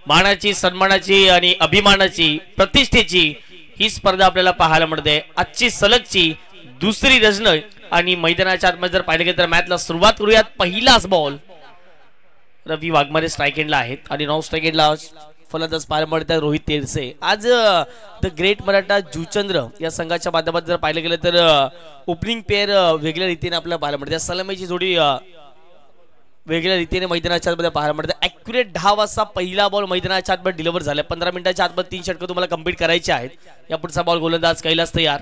मानाची, सन्मानाची आणि अभिमानाची, प्रतिष्ठेची ही स्पर्धा आपल्याला पाहायला मिळते। आजची सलगची दुसरी रजन आणि मैदानाच्या आतमध्ये जर पाहिलं गेलं तर मॅचला सुरुवात करूयात। पहिलाच बॉल रवी वाघमारे स्ट्राइक एंडला आहेत आणि नॉन स्ट्राइक एंडला फलंदाज पाहायला मिळतात रोहित तेरसे। आज द ग्रेट मराठा जुचंद्र या संघाच्या माध्यमातून जर पाहिलं गेलं तर ओपनिंग पेअर वेगळ्या रीतीने आपल्याला पाहायला मिळते। सलामीची जोडी वेगळ्या रीतीने मैदानाच्या आतमध्ये पाहायला मिळते। ॲक्युरेट 10 वाजता पहिला बॉल मैदानाच्या आतमध्ये डिलिव्हर झाला। 15 मिनिटाच्या आतमध्ये 3 षटकं तुम्हाला कंप्लीट करायचे आहेत। या पुढचा बॉल गोलंदाज कैलास तयार,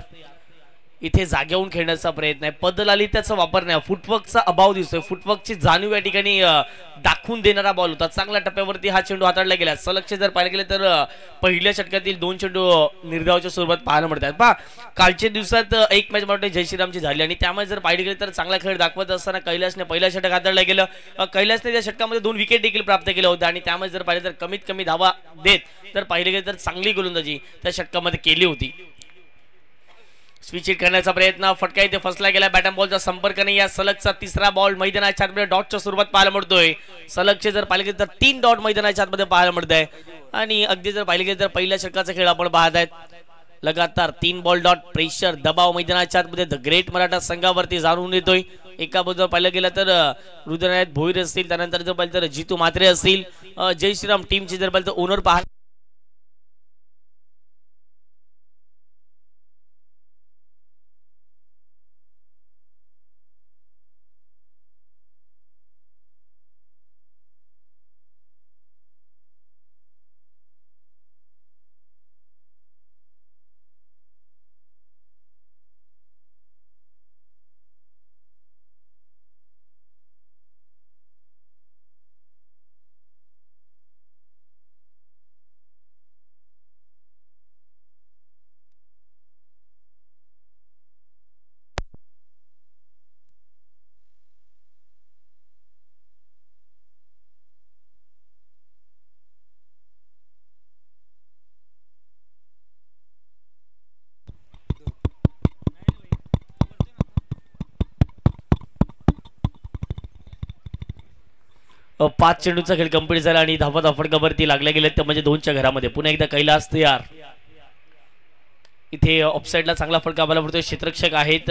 इथे जागेवून खेळण्याचा प्रयत्न आहे। पदल आली त्याचा वापर नाही, फुटवर्कचा अभाव दिसतोय। फुटवर्कची जाणीव या ठिकाणी दाखवून देणारा बॉल होता। चांगल्या टप्प्यावरती हा चेंडू हाताळला गेला। सलगचे जर पाहिलं गेले तर पहिल्या षटकातील 2 चेंडू निर्धावाच्या स्वरूपात पाहायला मिळतात। पहा कालच्या दिवसात एक मॅच मला जय श्रीरामची झाली आणि त्यामुळे जर पाहिलं गेलं तर चांगला खेळ दाखवत असताना कैलासने पहिल्या षटक हाताळलं गेलं। कैलासने त्या षटकामध्ये 2 विकेट देखील प्राप्त केल्या होत्या आणि त्यामुळे जर पाहिलं तर कमीत कमी धावा देत जर पाहिलं गेलं तर चांगली गोलंदाजी त्या षटकामध्ये केली होती। स्विच हिट करण्याचा प्रयत्न, फटका इथे फसला गेला। बॅट अँड बॉलचा संपर्क नाही। या सलगचा तिसरा बॉल मैदानाच्या आतमध्ये डॉटच्या स्वरूपात पाहायला मिळतोय। सलगचे जर पाहिले गेले तर 3 डॉट मैदानाच्या आतमध्ये पाहायला मिळत आहे आणि अगदी जर पाहिले गेले तर पहिल्या षटकाचा खेळ आपण पाहत आहेत। लगातार 3 बॉल डॉट, प्रेशर, दबाव मैदानाच्या आतमध्ये द ग्रेट मराठा संघावरती जाणून येतोय। एका बाजूला पाहिलं गेलं तर रुद्रनाथ भोईर असतील, त्यानंतर जर पाहिलं तर जितू म्हात्रे असतील, जय श्रीराम टीमची जर पाहिलं तर ओनर पाहा पाच चेंडूचा खेळ कंप्लीट झाला आणि धावा धाफडकावरती लागल्या गेले तर म्हणजे 2च्या घरामध्ये पुन्हा एकदा कैलास तयार। इथे ऑफसाइडला चांगला फटका आम्हाला पडतोय। क्षेत्ररक्षक आहेत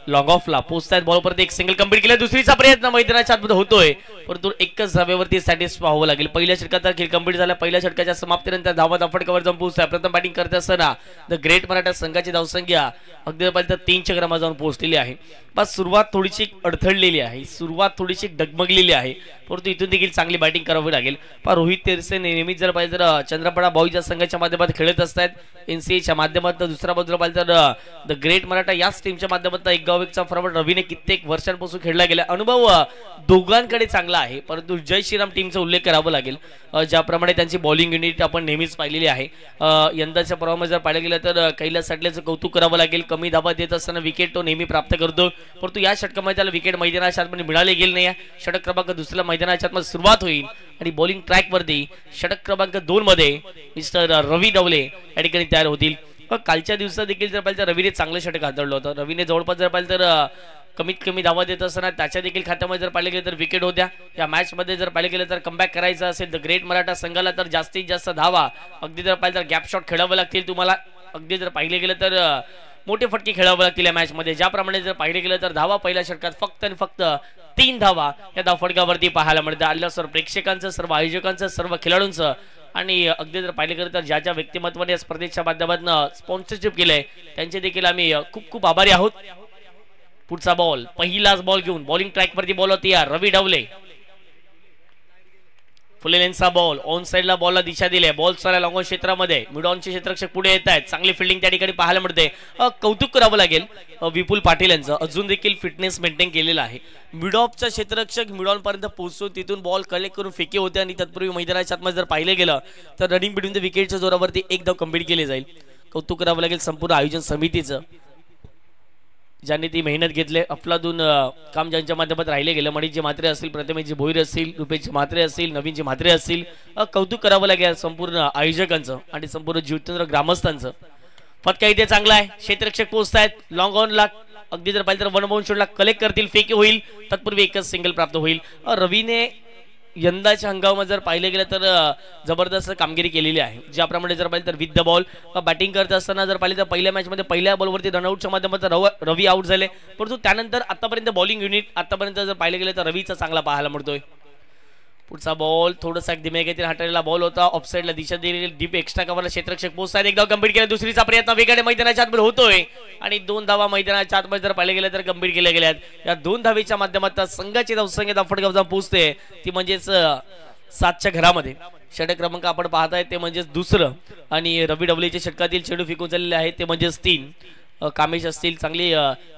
लॉंग ऑफला पोहोचतायत। बॉलवरती एक सिंगल कंप्लीट केला। दुसरीचा प्रयत्न मैदानाच्या आतमध्ये होतोय परंतु एकच धावेवरती सॅटिस्फाय व्हावं लागेल। पहिल्या षटकाचा खेळ कंप्लीट झाला। पहिल्या षटकाच्या समाप्तीनंतर धावा धाफडकावर जाऊन पोहोचताय। प्रथम बॅटिंग करत असताना द ग्रेट मराठा संघाची धावसंख्या अगदी पर्यंत 3च्या क्रमांकावर जाऊन पोहोचलेली आहे। बस सुरुवात थोडीशी अडथळलेली आहे, सुरुवात थोडीशी डगमगलेली आहे परंतु इथून देखील चांगली बॅटिंग करावी लागेल। पण रोहित तेरसे नेहमीच जर पाहिजे तर चंद्रपडा बॉईजच्या संघाच्या माध्यमातून खेळत असतात। एनसीएच्या माध्यमातून दुसऱ्या बाजूला पाहिजे तर द ग्रेट मराठा याच टीमच्या माध्यमातून एक गाव एकचा फॉरवर्ड रवीने कित्येक वर्षांपासून खेळला गेला। अनुभव दोघांकडे चांगला आहे परंतु जय श्रीराम टीमचा उल्लेख करावा लागेल। ज्याप्रमाणे त्यांची बॉलिंग युनिट आपण नेहमीच पाहिलेली आहे। यंदाच्या पर्वामध्ये जर पाहिलं गेलं तर कैलास साठलेचं कौतुक करावं लागेल। कमी धावा देत असताना विकेट तो नेहमी प्राप्त करतो परंतु या षटकामध्ये त्याला विकेट मैदानाच्या आतमध्ये मिळाले गेले नाही। षटक क्रमांक 2 मैदानाच्या आतमध्ये सुरुवात होईल आणि बॉलिंग ट्रॅक वरती षटक क्रमांक 2 मध्ये मिस्टर रवी डवले या ठिकाणी तयार होतील। कालच्या दिवसात देखील जर पाहिलं तर रवीने चांगलं षटक हाताळलं होतं। रवीने जवळपास जर पाहिलं तर कमीत कमी धावा देत असताना त्याच्या देखील खात्यामध्ये जर पाहिले गेले तर विकेट होत्या। या मॅच मध्ये जर पाहिले गेले तर कमबॅक करायचं असेल द ग्रेट मराठा संघाला तर जास्तीत जास्त धावा अगदी जर पाहिलं तर गॅप शॉट खेळावं लागतील तुम्हाला। अगदी जर पाहिले गेलं तर मोठे फटके खेळावे लागतील या मॅच मध्ये। ज्याप्रमाणे जर पाहिले गेलं तर धावा पहिल्या षटकात फक्त आणि फक्त 3 धावा या धावफटकावरती पाहायला मिळते। आल्या सर्व प्रेक्षकांचं, सर्व आयोजकांचं, सर्व खेळाडूंचं आणि अगदी जर पाहिले गेलं तर ज्या ज्या व्यक्तिमत्वाने या स्पर्धेच्या माध्यमातून स्पॉन्सरशिप केलंय त्यांचे देखील आम्ही खूप खूप आभारी आहोत। पुढचा बॉल, पहिलाच बॉल घेऊन बॉलिंग ट्रॅक वरती बॉल होती यार रवी डवले। फुलेलेंचा बॉल ऑन साइडला बॉलला दिशा दिली। बॉल सारा लॉंग ऑन क्षेत्रामध्ये मिडॉनचे क्षेत्ररक्षक पुढे येत आहेत। चांगली फिल्डिंग त्या ठिकाणी पाहायला मिळते। कौतुक करावं लागेल विपुल पाटील यांचं, अजून देखील फिटनेस मेंटेन केलेला आहे। मिडॉपचा क्षेत्ररक्षक मिडॉन पर्यंत पोहोचून तिथून बॉल कलेक्ट करून फेके होते आणि तत्पूर्वी मैदानाच्या आतमध्ये जर पाहिले गेलं तर रनिंग बिटवीन द विकेटच्या जोरावरती एक धाव कंप्लीट केली जाईल। कौतुक करावं लागेल संपूर्ण आयोजन समितीचं ज्यांनी ती मेहनत घेतली। अफलातून काम ज्यांच्या माध्यमात राहिले गेलं, मणिजी म्हात्रे असतील, प्रतिमेजी भोईर असतील, रुपेशजी म्हात्रे असतील, नवीनजी म्हात्रे असतील, कौतुक करावं लागेल संपूर्ण आयोजकांचं आणि संपूर्ण ज्योतिंद्र ग्रामस्थांचं। फटका इथे चांगला आहे। क्षेत्ररक्षक पोहोचतायत लॉंग ऑन ला, अगदी जर पाहिजे तर 1 बाउंड शॉटला कलेक्ट करतील, फेके होईल, तत्पूर्वी एकच सिंगल प्राप्त होईल। रवीने यंदाच्या हंगामात जर पाहिले गेलं तर जबरदस्त कामगिरी केलेली आहे. ज्याप्रमाणे जर पाहिलं तर विथ द बॉल बॅटिंग करत असताना जर पाहिले तर पहिल्या मॅचमध्ये पहिल्या बॉलवरती रनआउटच्या माध्यमातून रवी आउट झाले, परंतु त्यानंतर आतापर्यंत बॉलिंग युनिट आतापर्यंत जर पाहिले गेलं तर रवीचा चांगला पाहायला मिळतोय. पुढचा बॉल थोडासा दिमेगेतील हाताळलेला बॉल होता, ऑफसाईडला दिशा दिलेली डीप एक्स्ट्रा कव्हरला क्षेत्ररक्षक पोहोचतात. एकदा कंप्लीट केला, दुसरीचा प्रयत्न वेगळे मैदानाच्या आतमध्ये होतोय आणि 2 धावा मैदानाच्या आतमध्ये जर पाहिले गेले तर कंप्लीट केल्या गेल्यात. या 2 धावेच्या माध्यमातून संघाची धावसंख्या फटका जाऊन पोहोचते ती म्हणजेच 7च्या घरामध्ये. षटक क्रमांक आपण पाहताय ते म्हणजेच दुसरं आणि रवी डबलीच्या षटकातील चेंडू फेकून झालेले आहे ते म्हणजेच 3. कामेश असतील चांगली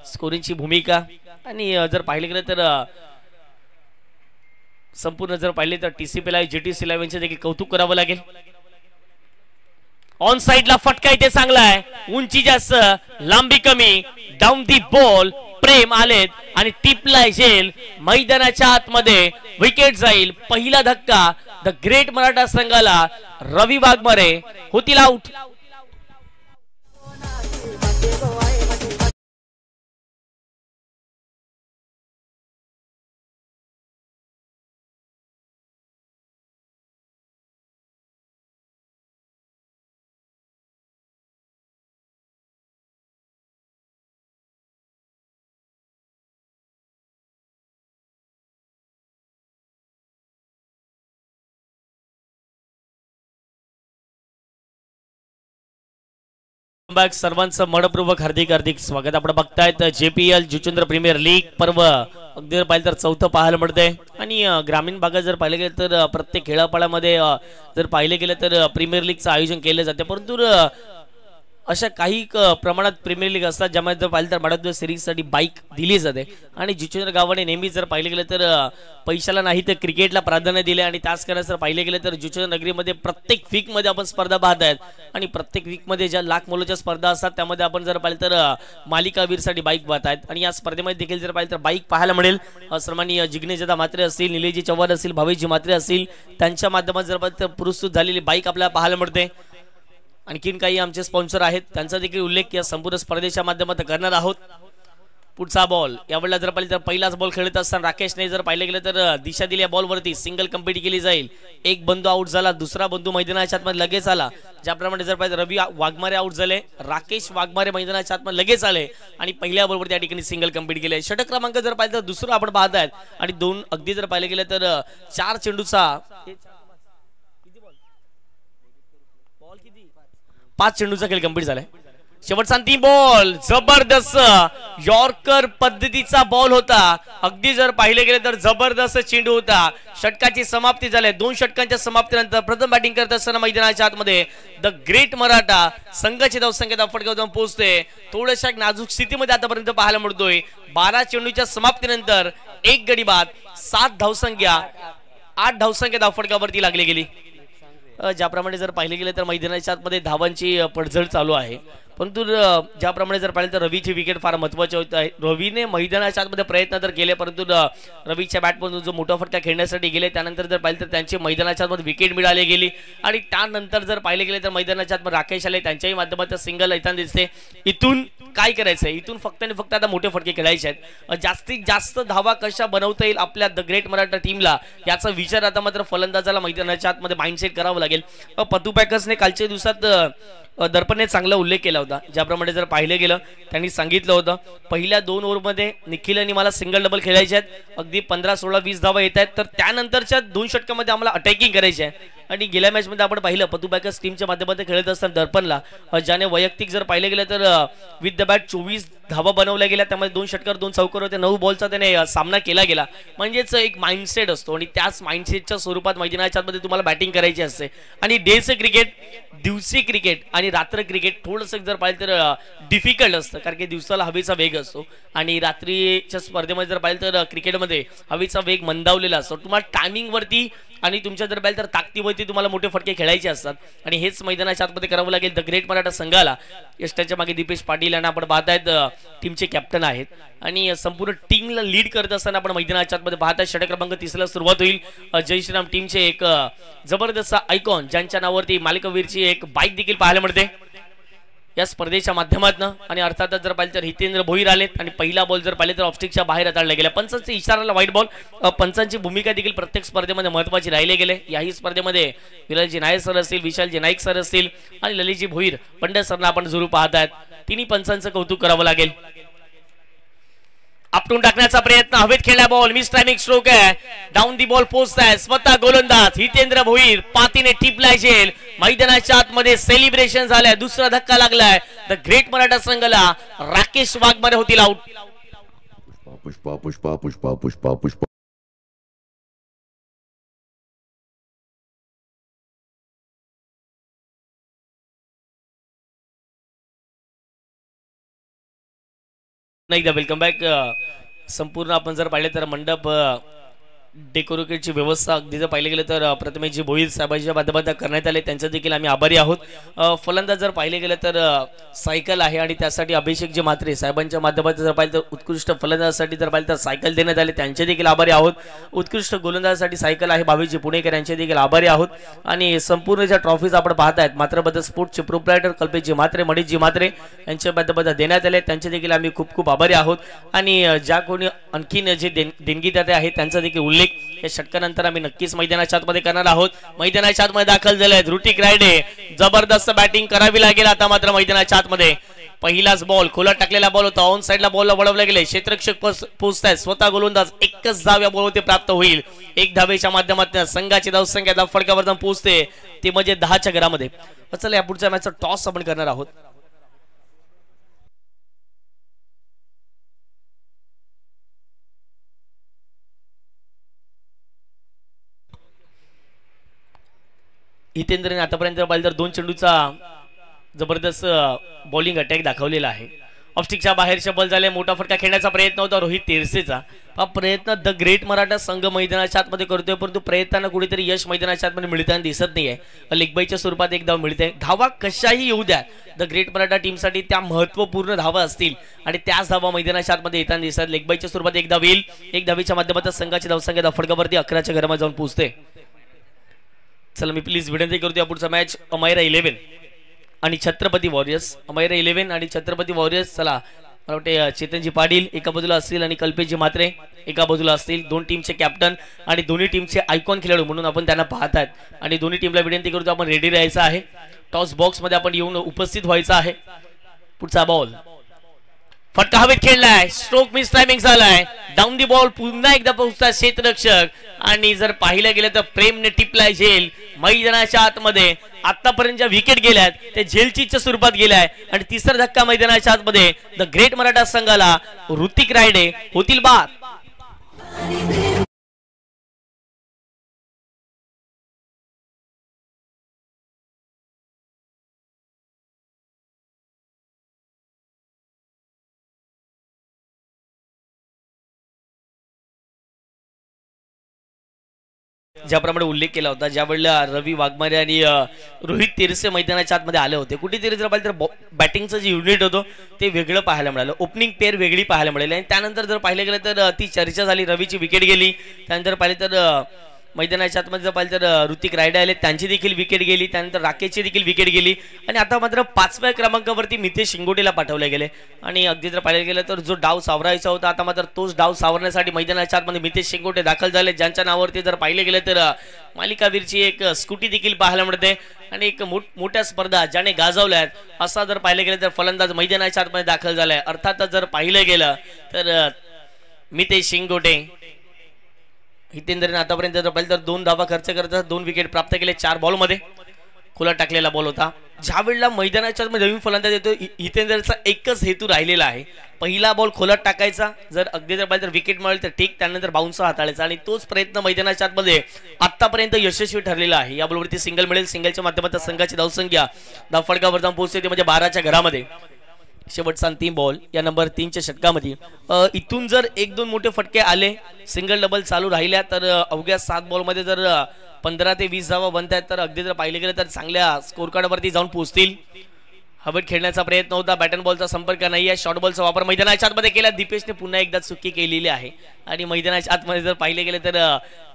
स्कोरिंगची भूमिका आणि जर पाहिले गेलं तर संपूर्ण जर पाहिले तर TCP GTC यांचे देखील कौतुक करावं लागेल. ऑन साइडला फटका इथे चांगला आहे, उंची जास्त लांबी कमी, डाऊन दी बॉल प्रेम आलेत आणि टिपला जेल मैदानाच्या आतमध्ये विकेट जाईल. पहिला धक्का द ग्रेट मराठा संघाला, रवी वाघमारे होतील आउट. सर्वांचं मनपूर्वक हार्दिक हार्दिक स्वागत. आपण बघतायत JPL जुचंद्र प्रीमियर लीग पर्व अगदी पाहिलं तर 4थं पाहायला मिळतंय आणि ग्रामीण भागात जर पाहिलं गेलं तर प्रत्येक खेळापाड्यामध्ये जर पाहिले गेलं तर प्रीमियर लीगचं आयोजन केलं जाते, परंतु अशा काही प्रमाणात प्रीमियर लीग असतात ज्यामध्ये जर पाहिलं तर मॅडम सिरीजसाठी बाईक दिली जाते आणि जुचंद्र गावाने नेहमी जर पाहिले गेलं तर पैशाला नाही तर क्रिकेटला प्राधान्य दिले आणि त्याच कारण जर पाहिले गेलं तर जुचंद्र नगरीमध्ये प्रत्येक वीकमध्ये आपण स्पर्धा पाहत आहेत आणि प्रत्येक वीकमध्ये ज्या लाख मोलाच्या स्पर्धा असतात त्यामध्ये आपण जर पाहिलं तर मालिकावीरसाठी बाईक पाहत आहेत आणि या स्पर्धेमध्ये देखील जर पाहिलं तर बाईक पाहायला मिळेल. सन्माननीय जिग्नेशदा म्हात्रे असतील, निलेशजी चव्हाण असतील, भावेशजी म्हात्रे असतील, त्यांच्या माध्यमात जर पाहिलं तर पुरस्कृत झालेली बाईक आपल्याला पाहायला मिळते. आणखीन काही आमचे स्पॉन्सर आहेत त्यांचा देखील उल्लेख या संपूर्ण स्पर्धेच्या माध्यमातून करणार आहोत. पुढचा बॉल यावेळेला जर पाहिलं तर पहिलाच बॉल खेळत असताना राकेशने जर पाहिलं गेलं तर दिशा दिल्या बॉलवरती सिंगल कंप्लीट केली जाईल. एक बंधू आउट झाला, दुसरा बंधू मैदानाच्या आतमध्ये लगेच आला. ज्याप्रमाणे जर पाहिलं रवी वाघमारे आउट झाले, राकेश वाघमारे मैदानाच्या आतमध्ये लगेच आले आणि पहिल्या बॉलवरती या ठिकाणी सिंगल कंप्लीट केले. षटक क्रमांक जर पाहिलं तर दुसरं आपण पाहत आहेत आणि 2 अगदी जर पाहिलं गेलं तर 4 चेंडूचा 5 चेंडूचा खेळ कंप्लीट झालाय. शेवटचा 3 बॉल जबरदस्त यॉर्कर पद्धतीचा बॉल होता. अगदी जर पाहिले गेले तर जबरदस्त चेंडू होता. षटकाची समाप्ती झाली. 2 षटकांच्या समाप्तीनंतर प्रथम बॅटिंग करत असताना मैदानाच्या आतमध्ये द ग्रेट मराठा संघाची धावसंख्या फटका जाऊन पोहोचते. थोड्याशा नाजूक स्थितीमध्ये आतापर्यंत पाहायला मिळतोय. 12 चेंडूच्या समाप्तीनंतर 1 गडी बाद, 7 धावसंख्या, 8 धावसंख्या धावफटकावरती लागली गेली. ज्याप्रमाणे जर पाहिले गेले तर मैदानाच्या आतमध्ये धावांची पडझड चालू आहे, परंतु ज्याप्रमाणे जर पाहिलं तर रवीची विकेट फार महत्त्वाची होत आहे. रवीने मैदानाच्या आतमध्ये प्रयत्न तर केले, परंतु रवीच्या बॅटमधून जो मोठा फटका खेळण्यासाठी गेले त्यानंतर जर पाहिलं तर त्यांची मैदानाच्या आतमध्ये विकेट मिळाली गेली आणि त्यानंतर जर पाहिले गेले तर मैदानाच्या आतमध्ये राकेश आले, त्यांच्याही माध्यमातून सिंगल येताना दिसते. इथून काय करायचं आहे, इथून फक्त आणि फक्त आता मोठे फटके खेळायचे आहेत. जास्तीत जास्त धावा कशा बनवता येईल आपल्या द ग्रेट मराठा टीमला याचा विचार आता मात्र फलंदाजाला मैदानाच्या आतमध्ये माइंडसेट करावं लागेल. पतू पॅकर्सने कालच्या दिवसात दर्पणने चांगला उल्लेख केला होता. ज्याप्रमाणे जर पाहिलं गेलं त्यांनी सांगितलं होतं पहिल्या 2 ओव्हरमध्ये निखिल आणि मला सिंगल डबल खेळायचे आहेत, अगदी 15, 16, 20 धावा येत आहेत, तर त्यानंतरच्या 2 षटकामध्ये आम्हाला अटॅकिंग करायची आहे. आणि गेल्या मॅच मध्ये आपण पाहिलं पतू पॅकर्स टीमच्या माध्यमातून खेळत असताना दर्पणला ज्याने वैयक्तिक जर पाहिले गेलं तर विथ द बॅट 24 धावा बनवल्या गेल्या, त्यामध्ये 2 षटकार 2 चौकार होते, 9 बॉलचा त्याने सामना केला गेला. म्हणजेच एक माइंडसेट असतो आणि त्याच माइंडसेटच्या स्वरूपात मैदानाच्या आतमध्ये तुम्हाला बॅटिंग करायची असते. आणि डेचं क्रिकेट, दिवसी क्रिकेट आणि रात्र क्रिकेट थोडंसं जर पाहिलं तर डिफिकल्ट असतं, कारण की दिवसाला हवेचा वेग असतो आणि रात्रीच्या स्पर्धेमध्ये जर पाहिलं तर क्रिकेटमध्ये हवेचा वेग मंदावलेला असतो. तुम्हाला टायमिंगवरती आणि तुमच्या जर पाहिलं तर ताकदीवरती तुम्हाला मोठे फटके खेळायचे असतात आणि हेच मैदानाच्या आतमध्ये करावं लागेल द ग्रेट मराठा संघाला. यष्टाच्या मागे दीपेश पाटील यांना आपण पाहतायत टीमचे कॅप्टन आहेत आणि संपूर्ण टीमला लीड करत असताना आपण मैदानाच्या आतमध्ये पाहताय. षटक क्रमांक 3 सुरुवात होईल. जय श्रीराम टीमचे एक जबरदस्त आयकॉन ज्यांच्या नावावरती मालिकावीरची एक बाईक देखील पाहायला मिळते. या स्पर्धेच्या माध्यमातून आणि अर्थातच जर पाहिलं तर हितेंद्र भोईर आलेत आणि पहिला बॉल जर पाहिले तर ऑफस्टिकच्या बाहेर हाताळला गेला. पंचांच्या इशाराला व्हाईट बॉल. पंचांची भूमिका देखील प्रत्येक स्पर्धेमध्ये महत्त्वाची राहिले गेले. याही स्पर्धेमध्ये विलासजी नायर सर असतील, विशालजी नाईक सर असतील आणि ललितजी भोईर पंडित सरना आपण जरूर पाहत आहेत. तिन्ही पंचांचं कौतुक करावं लागेल. आपटून टाकण्याचा प्रयत्न, हवेत खेळला बॉल, मिस टायमिंग स्ट्रोक आहे, डाऊन दी बॉल पोहोचताय स्वतः गोलंदाज हितेंद्र भोईर पातीने टिपलाय झेल. मैदानाच्या आतमध्ये सेलिब्रेशन झालंय, दुसरा धक्का लागलाय. द ग्रेट मराठा संघाला राकेश वाघमारे होतील आउट. पुष्पा पुष्पा पुष्पा पुष्पा पुष्पा एकदा वेलकम बॅक. संपूर्ण आपण जर पाहिले तर मंडप डेकोरेटची व्यवस्था अगदी जर पाहिले गेलं तर प्रथमेशजी भोईर साहेबांच्या माध्यमातून करण्यात आले, त्यांचं देखील आम्ही आभारी आहोत. फलंदाज जर पाहिले गेलं तर सायकल आहे आणि त्यासाठी अभिषेकजी म्हात्रे साहेबांच्या माध्यमातून जर पाहिलं तर उत्कृष्ट फलंदाजासाठी जर पाहिलं तर सायकल देण्यात आले, त्यांचे देखील आभारी आहोत. उत्कृष्ट गोलंदाजासाठी सायकल आहे भावेशजी पुणेकर, यांचे देखील आभारी आहोत. आणि संपूर्ण ज्या ट्रॉफीज आपण पाहतायत मात्र बद्दल स्पोर्ट्सचे प्रोप्रायटर कल्पेशजी म्हात्रे, मणिशजी म्हात्रे यांच्या माध्यमातून देण्यात आले, त्यांचे देखील आम्ही खूप खूप आभारी आहोत. आणि ज्या कोणी आणखीन जे देणगीदाते आहेत त्यांचा देखील उल्लेख या षटकानंतर आम्ही नक्कीच मैदानाच्या आतमध्ये करणार आहोत. मैदानाच्या आतमध्ये दाखल झाले ऋतिक रायडे, जबरदस्त बॅटिंग करावी लागेल आता मात्र मैदानाच्या आतमध्ये. पहिलाच बॉल खुला टाकलेला बॉल होता, ऑन साइडला बॉलला वळवले गेले, क्षेत्ररक्षक पोहोचतायत, स्वतः गोलंदाज एकच धाव या बॉलवरती प्राप्त होईल. एक धावेच्या माध्यमातून संघाची धावसंख्या धाव फडकावर जाऊन पोहोचते, ते म्हणजे 10च्या घरामध्ये. चला या पुढच्या मॅचचा टॉस आपण करणार आहोत. हितेंद्रने आतापर्यंत पाहिलं तर 2 चेंडूचा जबरदस्त बॉलिंग अटॅक दाखवलेला आहे. ऑफस्टिकच्या बाहेरच्या बॉल झाले, मोठा फटका खेळण्याचा प्रयत्न होता रोहित तेरसेचा. हा प्रयत्न द ग्रेट मराठा संघ मैदानाच्या आतमध्ये करतोय, परंतु प्रयत्नांना कुठेतरी यश मैदानाच्या आतमध्ये मिळताना दिसत नाहीये. लेगबाईच्या स्वरूपात एक धाव मिळते. धावा कशाही येऊ द्या, द ग्रेट मराठा टीमसाठी त्या महत्त्वपूर्ण धावा असतील आणि त्याच धावा मैदानाच्या आतमध्ये येताना दिसतात. लेगबाईच्या स्वरूपात एक धाव येईल, एक धावेच्या माध्यमातून संघाची धावसंख्या धाव फडकावरती 11च्या घरामध्ये जाऊन पोहोचते. चला मी प्लीज विनंती करतो पुढचा मॅच अमायरा 11 आणि छत्रपती वॉरियर्स. अमायरा 11 आणि छत्रपती वॉरियर्स. चला मला वाटते चेतनजी पाटील एका बाजूला असतील आणि कल्पेशजी म्हात्रे एका बाजूला असतील, दोन टीमचे कॅप्टन आणि दोन्ही टीमचे आयकॉन खेळाडू म्हणून आपण त्यांना पाहत आहेत. आणि दोन्ही टीमला विनंती करतो आपण रेडी राहायचं आहे, टॉस बॉक्स मध्ये आपण येऊन उपस्थित व्हायचं आहे. पुढचा बॉल फटका हवेत खेळलाय, स्ट्रोक मिस टायमिंग झालाय, डाऊन दी बॉल पुन्हा एकदा पोहोचतात क्षेत्ररक्षक. आणि जर पाहिलं गेलं तर प्रेमने टिपलाय झेल. मैदानाच्या आतमध्ये आतापर्यंत ज्या विकेट गेल्यात त्या झेलचीच्या स्वरूपात गेलाय आणि तिसरा धक्का मैदानाच्या आतमध्ये द ग्रेट मराठा संघाला ऋतिक रायडे होतील बाद. ज्याप्रमाणे उल्लेख केला होता, ज्या वेळेला रवी वाघमारे आणि रोहित तेरसे मैदानाच्या आतमध्ये आले होते, कुठेतरी जर पाहिलं तर बॅटिंगचं जे युनिट होतं ते वेगळं पाहायला मिळालं, ओपनिंग पेअर वेगळी पाहायला मिळाली. आणि त्यानंतर जर पाहिलं गेलं तर ती चर्चा झाली, रवीची विकेट गेली, त्यानंतर पाहिलं तर मैदानाच्या आतमध्ये जर पाहिलं तर ऋतिक रायडे आले, त्यांची देखील विकेट गेली, त्यानंतर राकेशची देखील विकेट गेली. आणि आता मात्र 5व्या क्रमांकावरती मितेश शिंगोटेला पाठवले गेले. आणि अगदी जर पाहायला गेलं तर जो डाव सावरायचा होता आता मात्र तोच डाव सावरण्यासाठी मैदानाच्या आतमध्ये मितेश शिंगोटे दाखल झाले, ज्यांच्या नावावरती जर पाहिले गेलं तर मालिकावीरची एक स्कूटी देखील पाहायला मिळते. आणि एक मोठ्या स्पर्धा ज्याने गाजवल्या आहेत असा जर पाहिलं गेलं तर फलंदाज मैदानाच्या आतमध्ये दाखल झालाय. अर्थातच जर पाहिलं गेलं तर मितेश शिंगोटे. हितेंद्रने आतापर्यंत जर पाहिलं तर 2 धावा खर्च करतात, 2 विकेट प्राप्त केले 4 बॉलमध्ये. खुला टाकलेला बॉल होता. ज्या वेळेला मैदानाच्या नवीन फलंदाज येतो हितेंद्रचा एकच हेतू राहिलेला आहे, पहिला बॉल खोलात टाकायचा, जर अगदी जर पाहिजे तर विकेट मिळेल तर ठीक, त्यानंतर बाउन्सर हाताळायचा. आणि तोच प्रयत्न मैदानाच्या आतमध्ये आतापर्यंत यशस्वी ठरलेला आहे. या बॉलवरती सिंगल मिळेल, सिंगलच्या माध्यमातून संघाची धावसंख्या धाव फडकावर जाऊन पोहोचते, ते म्हणजे 12च्या घरामध्ये. शेवटचा 3 बॉल या नंबर 3च्या षटकामध्ये. इथून जर 1-2 मोठे फटके आले, सिंगल डबल चालू राहिल्या तर अवघ्या 7 बॉलमध्ये जर 15 ते 20 धावा बनतायत तर अगदी जर पाहिले गेले तर चांगल्या स्कोर कार्डवरती जाऊन पोहोचतील. हवेत खेळण्याचा प्रयत्न होता, बॅटन बॉलचा संपर्क नाही आहे, शॉर्ट बॉलचा वापर मैदानाच्या आतमध्ये केला. दीपेशने पुन्हा एकदा चुकी केलेली आहे आणि मैदानाच्या आतमध्ये जर पाहिले गेले तर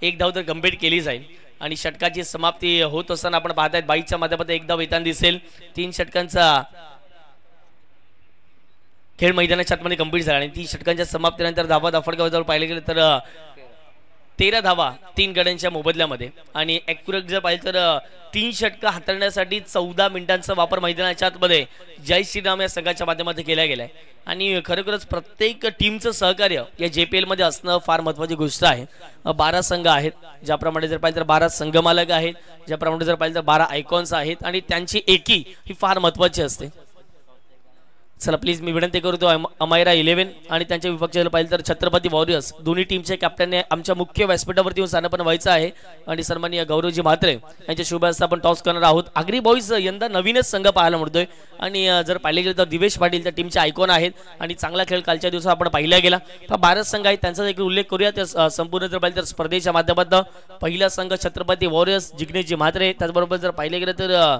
1 धाव तर कंप्लीट केली जाईल. आणि षटकाची समाप्ती होत असताना आपण पाहतायत 22च्या माध्यमातून 1 धाव येताना दिसेल. 3 षटकांचा खेळ मैदानाच्या आतमध्ये कंप्लीट झाला आणि 30 षटकांच्या समाप्तीनंतर धावा फडकावर पाहिलं गेलं तर 13 धावा 3 गड्यांच्या मोबदल्यामध्ये आणि ॲक्युरेट जर पाहिलं तर 3 षटकं हाताळण्यासाठी 14 मिनिटांचा वापर मैदानाच्या आतमध्ये जय श्रीराम या संघाच्या माध्यमातून केला गेलाय आणि खरोखरच प्रत्येक टीमचं सहकार्य या JPL मध्ये असणं फार महत्त्वाची गोष्ट आहे. 12 संघ आहेत, ज्याप्रमाणे जर पाहिलं तर 12 संघमालक आहेत, ज्याप्रमाणे जर पाहिलं तर 12 आयकॉन्स आहेत आणि त्यांची एकी ही फार महत्त्वाची असते. चला प्लीज मी विनंती करतो अमायरा 11 आणि त्यांच्या विपक्षाला पाहिलं तर छत्रपती वॉरियर्स दोन्ही टीमचे कॅप्टनने आमच्या मुख्य व्यासपीठावरती येऊन स्थानापन्न व्हायचं आहे आणि सन्माननीय गौरवजी म्हात्रे यांच्या शुभ हस्ते आपण टॉस करणार आहोत. आगरी बॉईज यंदा नवीनच संघ पाहायला मिळतोय आणि जर पाहिले गेलं तर दिवेश पाटील त्या टीमचे आयकॉन आहेत आणि चांगला खेळ कालच्या दिवसात आपण पाहिला गेला. तर 12 संघ आहेत त्यांचा देखील उल्लेख करूया. त्या संपूर्ण जर पाहिलं तर स्पर्धेच्या माध्यमातून पहिला संघ छत्रपती वॉरियर्स जिग्नेशजी म्हात्रे, त्याचबरोबर जर पाहिले गेलं तर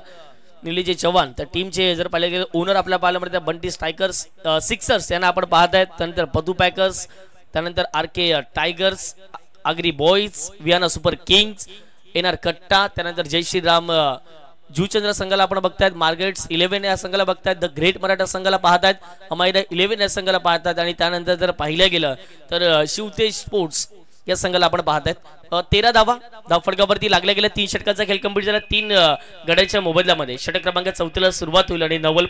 निलेजी चव्हाण त्या टीमचे जर पाहिले गेले ओनर आपल्या पाहायला मिळतात बंटी स्ट्रायकर्स सिक्सर्स यांना आपण पाहत आहेत. त्यानंतर पदू पॅकर्स, त्यानंतर RK tigers, Agri boys, Vienna super Kings, NR कट्टा, त्यानंतर जय श्रीराम जुचंद्र संघाला आपण बघतायत, मार्गेट्स 11 या संघाला बघतायत, द ग्रेट मराठा संघाला पाहतायत, अमायरा 11 या संघाला पाहतात आणि त्यानंतर जर पाहिलं गेलं तर शिवतेज स्पोर्ट्स या संघाला आपण पाहतायत. 13 धाव फडकावरती लागल्या गेल्या. 3 षटकाचा खेळ कंप्लीट झाला 3 गड्यांच्या मोबदल्यामध्ये. षटक क्रमांक 34 सुरुवात होईल आणि नवल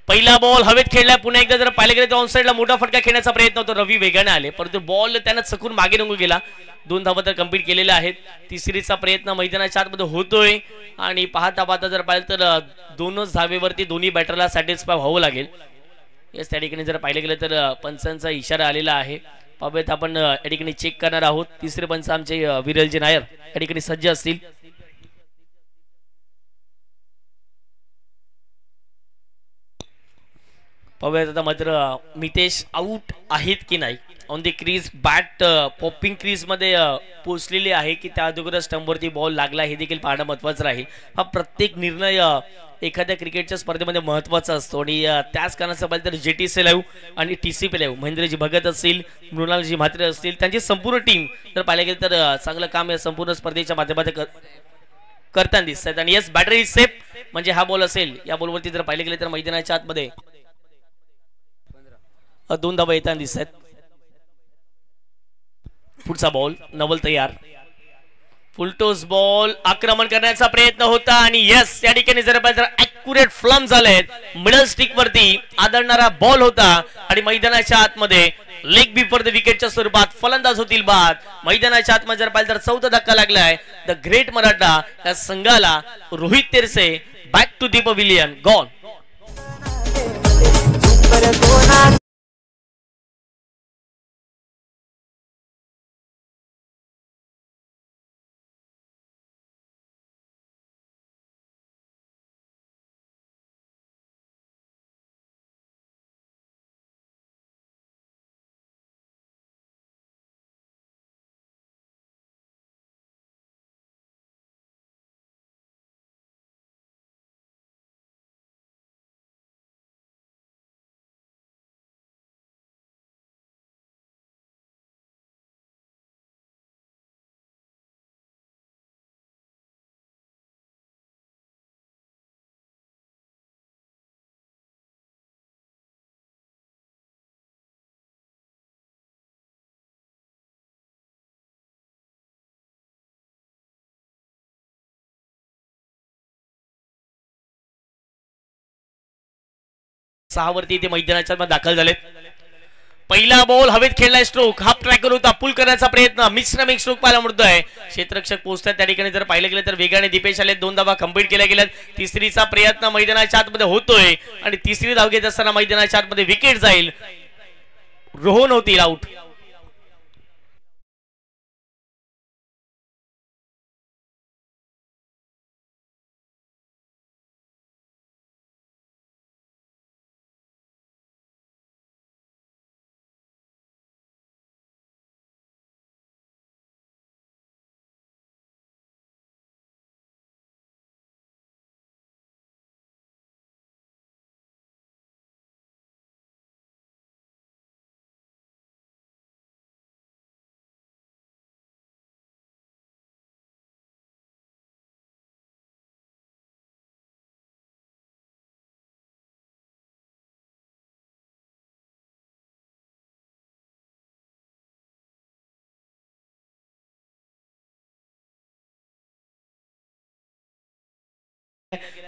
पहिला बॉल हवेत खेळलाय. पुन्हा एकदा जर पाहिलं गेलं तर ऑन साइडला मोठा फटका खेळण्याचा प्रयत्न होतो, रवी वेगाने आले परंतु बॉल त्यांना चकून मागे निघून गेला. 2 धावा तर कंप्लीट केलेल्या आहेत. तिसरीचा प्रयत्न मैदानाच्या आतमध्ये होतोय आणि पाहता जर पाहिलं तर 2च धावेवरती दोन्ही बॅटरला सॅटिस्फाय व्हावं लागेल. येस त्या ठिकाणी जर पाहिलं गेलं तर पंचांचा इशारा आलेला आहे. पाहूयात आपण या ठिकाणी चेक करणार आहोत. तिसरे पंच आमचे विरलजी नायर या ठिकाणी सज्ज असतील. पाहूयात आता मात्र मितेश आउट आहेत की नाही. On the crease bat popping crease मध्ये पोचलेली आहे की त्या अगोदर स्टंपवरती बॉल लागला हे देखील पाहणं महत्वाचं राहील. हा प्रत्येक निर्णय एखाद्या क्रिकेटच्या स्पर्धेमध्ये महत्वाचा असतो आणि त्याच कारणाचं पाहिलं तर JTC लाईव्ह आणि TCP लाईव्ह महेंद्रजी भगत असतील, मृणालजी म्हात्रे असतील, त्यांची संपूर्ण टीम जर पाहिलं गेलं तर चांगलं काम या संपूर्ण स्पर्धेच्या माध्यमातून करताना दिसतात. आणि येस बॅटर इज सेफ म्हणजे हा बॉल असेल. या बॉलवरती जर पाहिलं गेलं तर मैदानाच्या आतमध्ये 2 धावा येताना दिसत आहेत. पुढचा बॉल नवल तयार, फुलटोस बॉल आक्रमण करण्याचा प्रयत्न होता आणि यस या ठिकाणी जर ॲक्युरेट फ्लम झालेत. मिडल स्टिक वरती आदळणारा बॉल होता आणि मैदानाच्या आतमध्ये लेग बिफोर द विकेटच्या स्वरूपात फलंदाज होतील बाद. मैदानाच्या आतमध्ये जर पाहिलं तर 4था धक्का लागलाय द ग्रेट मराठा या संघाला. Rohit Terse back to the pavilion gone. वरती ते मैदानाच्या दाखल झालेत. पहिला बॉल हवेत खेळलाय, स्ट्रोक हाफ ट्रॅकर होता, पुल करण्याचा प्रयत्न, मिश्रमिक स्ट्रोक पाहायला मिळतोय. क्षेत्ररक्षक पोहोचतात त्या ठिकाणी जर पाहिलं गेलं तर वेगाने दीपेश आले. 2 धावा कंप्लीट केल्या गेल्यात. तिसरीचा प्रयत्न मैदानाच्या आतमध्ये होतोय आणि तिसरी धाव घेत असताना मैदानाच्या आतमध्ये विकेट जाईल. रोहन होतील आउट.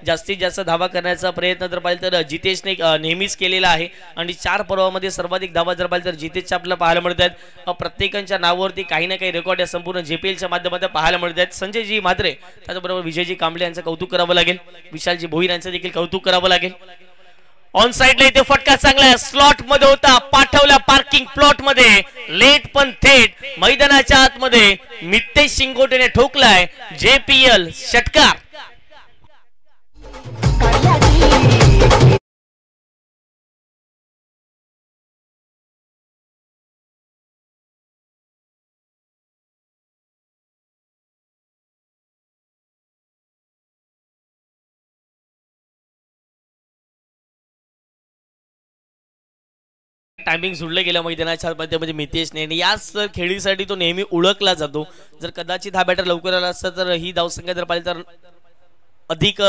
जास्तीत जास्त धावा करण्याचा प्रयत्न जर पाहिलं तर जितेशने नेहमीच केलेला आहे आणि 4 पर्वामध्ये सर्वाधिक धावा जर पाहिलं तर जितेशच्या आपल्याला पाहायला मिळत आहेत. प्रत्येकाच्या नावावरती काही ना काही रेकॉर्ड या संपूर्ण JPLच्या माध्यमातून पाहायला मिळत आहेत. संजयजी म्हात्रे त्याचबरोबर विजयजी कांबळे यांचं कौतुक करावं लागेल, विशालजी भोईर यांचं देखील कौतुक करावं लागेल. ऑन साइडला इथे फटका चांगला आहे, स्लॉट मध्ये होता, पाठवला पार्किंग प्लॉट मध्ये, लेट पण थेट मैदानाच्या आतमध्ये मितेश शिंगोटेने ठोकलाय JPL षटकार. टायमिंग सोडलं गेलं मैदानाच्या मध्ये मितेशने आणि याच खेळीसाठी तो नेहमी ओळखला जातो. जर कदाचित हा बॅटर लवकर आला असता तर ही धावसंख्या जर पाहिली तर अधिक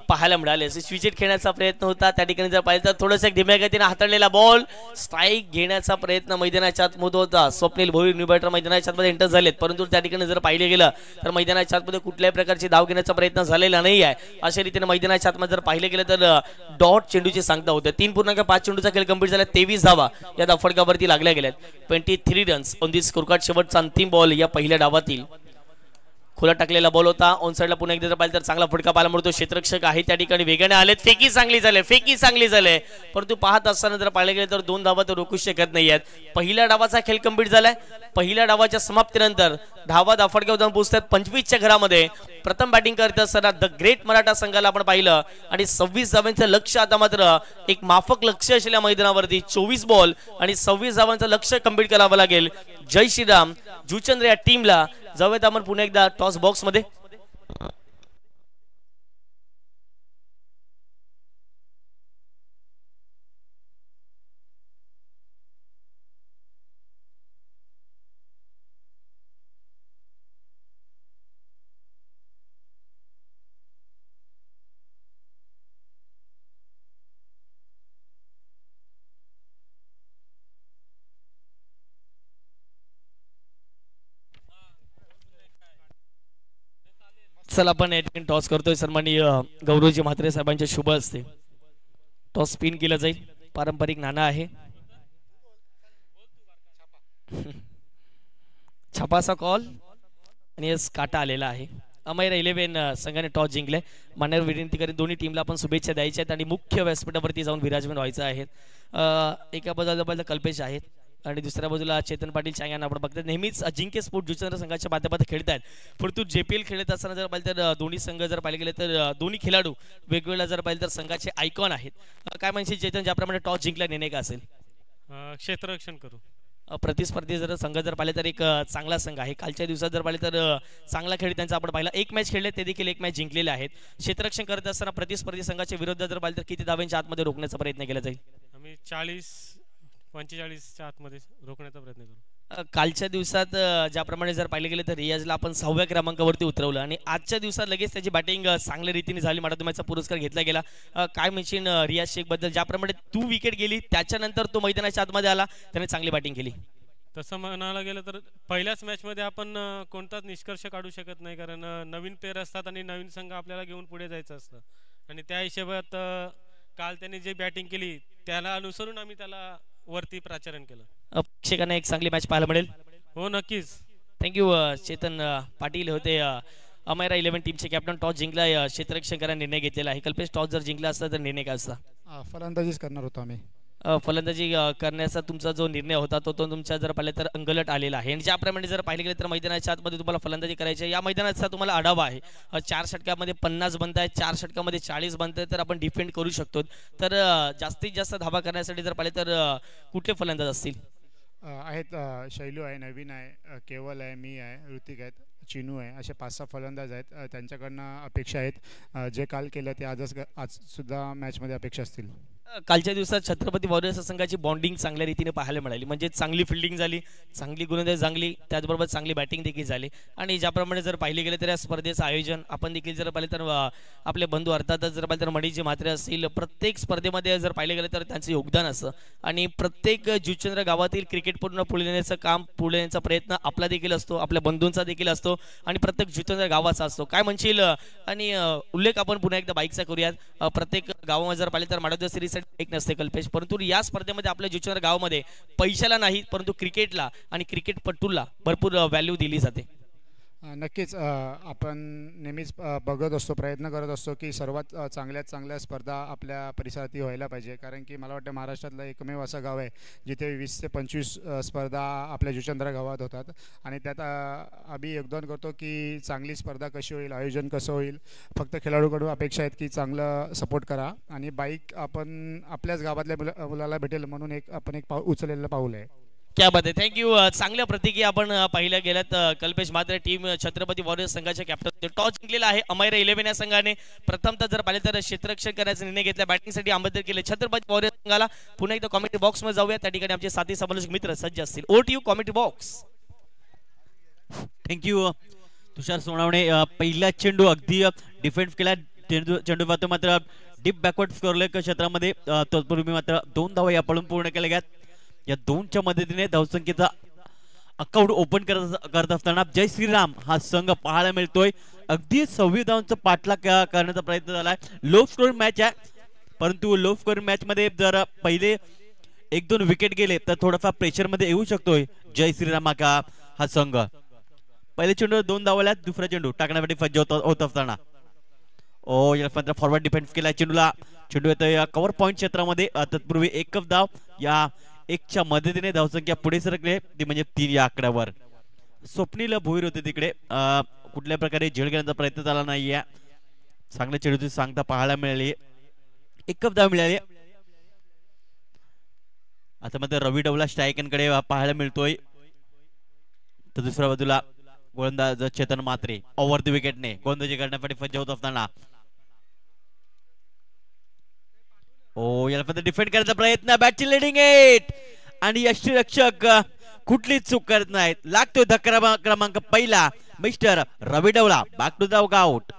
पाहायला मिळाले असे. स्विचेट खेळण्याचा प्रयत्न होता त्या ठिकाणी जर पाहिलं तर थोडंसं धीम्या गतीने हाताळलेला बॉल, स्ट्राईक घेण्याचा प्रयत्न मैदानाच्या आतमध्ये होता. स्वप्नील भोईर न्यू बॅटर मैदानाच्या आतमध्ये एंटर झालेत, परंतु त्या ठिकाणी जर पाहिले गेलं तर मैदानाच्या आतमध्ये कुठल्याही प्रकारची धाव घेण्याचा प्रयत्न झालेला नाही आहे. अशा रीतीने मैदानाच्या आतमध्ये जर पाहिले गेलं तर डॉट चेंडूची सांगता होते. 3.5 चेंडूचा खेळ कंप्लीट झाला, 23 धावा या धावफटकावरती लागल्या गेल्यात. 23 runs on the score card. शेवटचा अंतिम बॉल या पहिल्या डावातील खुला टाकलेला बॉल होता. ऑन साइडला पुन्हा एकदा पाहिलं तर चांगला फटका पाहायला मिळतो. क्षेत्ररक्षक आहे त्या ठिकाणी वेगाने आलेत, फेकी चांगली झाले, परंतु पाहत असताना जर पाहिले गेले तर 2 धावा तर रोखू शकत नाही आहेत. पहिल्या डावाचा खेळ कंप्लीट झालाय. पहिल्या डावाच्या समाप्तीनंतर धावा धावफटक्यावर जाऊन पोहोचतात 25च्या घरामध्ये. प्रथम बॅटिंग करत असताना द ग्रेट मराठा संघाला आपण पाहिलं आणि 26 धावांचं लक्ष आता मात्र एक माफक लक्ष असलेल्या मैदानावरती 24 बॉल आणि 26 धावांचं लक्ष कंप्लीट करावं लागेल. जय श्रीराम जुचंद्र या टीमला. जाऊयात आपण पुन्हा एकदा टॉस बॉक्स मध्ये. चला आपण या ठिकाणी टॉस करतोय. सन्माननीय गौरवजी म्हात्रे साहेबांच्या शुभ हस्ते टॉस स्पिन केला जाईल. पारंपरिक नाणं आहे. छापाचा कॉल आणि काटा आलेला आहे. अमैरा 11 संघाने टॉस जिंकले. मान्यवर विनंती करेन दोन्ही टीमला आपण शुभेच्छा द्यायच्या आहेत आणि मुख्य व्यासपीठावरती जाऊन विराजमान व्हायचं आहे. एका बाजूला कल्पेश आहेत आणि दुसऱ्या बाजूला चेतन पाटील चांगल्यानं आपण बघतात. नेहमीच अजिंक्य स्पोर्ट जुचंद्र संघाच्या माध्यमातून खेळत आहेत, परंतु JPL खेळत असताना जर पाहिलं तर दोन्ही संघ जर पाहिले गेले तर दोन्ही खेळाडू वेगवेगळ्या जर पाहिलं तर संघाचे आयकॉन आहेत. काय म्हणजे चेतन, ज्याप्रमाणे टॉस जिंकला निर्णय का असेल? क्षेत्ररक्षण करू. प्रतिस्पर्धी जर संघ जर पाहिले तर एक चांगला संघ आहे. कालच्या दिवसात जर पाहिले तर चांगला खेळ त्यांचा आपण पाहिला. एक मॅच खेळले ते देखील एक मॅच जिंकलेले आहेत. क्षेत्ररक्षण करत असताना प्रतिस्पर्धी संघाच्या विरोधात जर पाहिलं तर किती धावांच्या आतमध्ये रोखण्याचा प्रयत्न केला जाईल? आम्ही 40-45च्या आतमध्ये रोखण्याचा प्रयत्न करू. कालच्या दिवसात ज्याप्रमाणे जर पाहिले गेले तर रियाजला आपण 6व्या क्रमांकावरती उतरवलं आणि आजच्या दिवसात लगेच त्याची बॅटिंग चांगल्या रीतीने झाली. मॅच पुरस्कार घेतला गेला. काय म्हणशील रियाज शेख बद्दल? ज्याप्रमाणे 2 विकेट गेली त्याच्यानंतर तो मैदानाच्या आतमध्ये आला, त्याने चांगली बॅटिंग केली. तसं म्हणायला गेलं तर पहिल्याच मॅचमध्ये आपण कोणताच निष्कर्ष काढू शकत नाही, कारण नवीन प्लेयर असतात आणि नवीन संघ आपल्याला घेऊन पुढे जायचं असतं आणि त्या हिशोबात काल त्याने जे बॅटिंग केली त्याला अनुसरून आम्ही त्याला वरती प्राचारण केलं. प्रेक्षकांना एक चांगली मॅच पाहायला मिळेल. हो नक्कीच. थँक्यू. चेतन पाटील होते अमैरा 11 टीमचे कॅप्टन. टॉस जिंकला, क्षेत्ररक्षण करायला निर्णय घेतलेला आहे. कल्पेश, टॉस जर जिंकला असता तर निर्णय काय असता? फलंदाजीच करणार होतो आम्ही. फलंदाजी करण्याचा तुमचा जो निर्णय होता तो तुमच्या जर पाहिलं तर अंगलट आलेला आहे आणि ज्याप्रमाणे जर पाहिले गेले तर मैदानाच्या आतमध्ये तुम्हाला फलंदाजी करायची आहे. या मैदानाचा तुम्हाला आढावा आहे. 4 षटकामध्ये 50 बनताय, 4 षटकामध्ये 40 बनताय, तर आपण डिफेंड करू शकतो. तर जास्तीत जास्त धावा करण्यासाठी जर पाहिले तर कुठले फलंदाज असतील? आहेत शैलू आहे, नवीन आहे, केवल आहे, मी आहे, ऋतिक आहेत, चिनू आहे, असे 5-6 फलंदाज आहेत. त्यांच्याकडनं अपेक्षा आहेत जे काल केलं ते आज सुद्धा मॅचमध्ये अपेक्षा असतील. कालच्या दिवसात छत्रपती वॉरियर्स संघाची बॉन्डिंग चांगल्या रीतीने पाहायला मिळाली. म्हणजे चांगली फिल्डिंग झाली, चांगली गोलंदाजी चांगली, त्याचबरोबर चांगली बॅटिंग देखील झाली. आणि ज्याप्रमाणे जर पाहिले गेले तर या स्पर्धेचं आयोजन आपण देखील जर पाहिले तर आपले बंधू अर्थातच जर पाहिले तर मणिजी म्हात्रे असतील, प्रत्येक स्पर्धेमध्ये जर पाहिले गेले तर त्यांचं योगदान असतं. आणि प्रत्येक जुचंद्र गावातील क्रिकेट पूर्ण पुढे नेण्याचं काम, पुढे नेण्याचा प्रयत्न आपला देखील असतो, आपल्या बंधूंचा देखील असतो आणि प्रत्येक जुचंद्र गावाचा असतो. काय म्हणशील? आणि उल्लेख आपण पुन्हा एकदा बाईकचा करूयात. प्रत्येक गावामध्ये जर पाहिले तर माडवदे सिरीजसाठी एक नसते कल्पेश, परंतु या स्पर्धेमध्ये आपल्या जुचंद्र गावामध्ये पैशाला नाही परंतु क्रिकेटला आणि क्रिकेटपटूला भरपूर व्हॅल्यू दिली जाते. नक्कीच आपण नेहमीच बघत असतो, प्रयत्न करत असतो की सर्वात चांगल्यात चांगल्या स्पर्धा आपल्या परिसरातही व्हायला पाहिजे. कारण की मला वाटतं महाराष्ट्रातलं एकमेव असं गाव आहे जिथे 20 ते 25 स्पर्धा आपल्या जुचंद्र गावात होतात. आणि त्यात आम्ही योगदान करतो की चांगली स्पर्धा कशी होईल, आयोजन कसं होईल. फक्त खेळाडूकडून अपेक्षा आहेत की चांगलं सपोर्ट करा. आणि बाईक आपण आपल्याच गावातल्या मुलाला भेटेल म्हणून आपण एक उचललेलं पाऊल आहे. क्या बात आहे, थँक्यू. चांगल्या प्रतिक्रिया आपण पाहिल्या गेल्यात. कल्पेश म्हात्रे टीम छत्रपती वॉरियर्स संघाच्या कॅप्टन टॉस जिंकलेला आहे अमायरा 11 या संघाने. प्रथमतः जर पाहिले तर क्षेत्ररक्षण करण्याचा निर्णय घेतला, बॅटिंगसाठी आमंत्रित केले छत्रपती वॉरियर्स संघाला. पुन्हा एकदा कॉमेंट्री बॉक्स मध्ये जाऊया, त्या ठिकाणी आमचे साथी समालोचक मित्र सज्ज असतील. Over to you commentary box. Thank you Tushar Sonawane. पहिला चेंडू अगदी डिफेंड केला, चेंडू मात्र डीप बॅकवर्ड स्कोरलेग क्षेत्रामध्ये. तत्पूर्वी मात्र 2 धावा या पळून पूर्ण केल्या गेल्यात. या 2च्या मदतीने धावसंख्येचा अकाउंट ओपन करत असताना जय श्रीराम हा संघ पाहायला मिळतोय. अगदी 26 धावांचा पाठलाग करण्याचा प्रयत्न झालाय. लो स्कोर मॅच आहे, परंतु लो स्कोर मॅच मध्ये जर पहिले 1-2 विकेट गेले तर थोडाफार प्रेशर मध्ये येऊ शकतोय जय श्रीराम हा संघ. पहिले चेंडू 2 धावल्या, दुसरा चेंडू टाकण्यासाठी सज्ज होत असताना या फॉरवर्ड डिफेन्स केला चेंडूला. चेंडू येतोय कव्हर पॉइंट क्षेत्रामध्ये. तत्पूर्वी एक धाव या 1च्या मदतीने धावसंख्या पुढे सरकले, ती म्हणजे 3 या आकड्यावर. स्वप्नील भोईर होते तिकडे. कुठल्या प्रकारे झेल घेण्याचा प्रयत्न झाला नाहीये. चांगल्या चेंडूची सांगता पाहायला मिळाली, 1 धाव मिळाली. आता मध्ये रवी डवला स्ट्रायकनकडे पाहायला मिळतोय. तर दुसऱ्या बाजूला गोलंदाज चेतन म्हात्रे ओव्हर द विकेटने गोलंदाजी करण्यासाठी सज्ज होत असताना याला डिफेंड करायचा प्रयत्न, बॅटची लिडिंग एट आणि यष्टीरक्षक कुठलीच चूक करत नाहीत. लागतोय धक्का क्रमांक पहिला mister Ravi Dawla. Back to the out.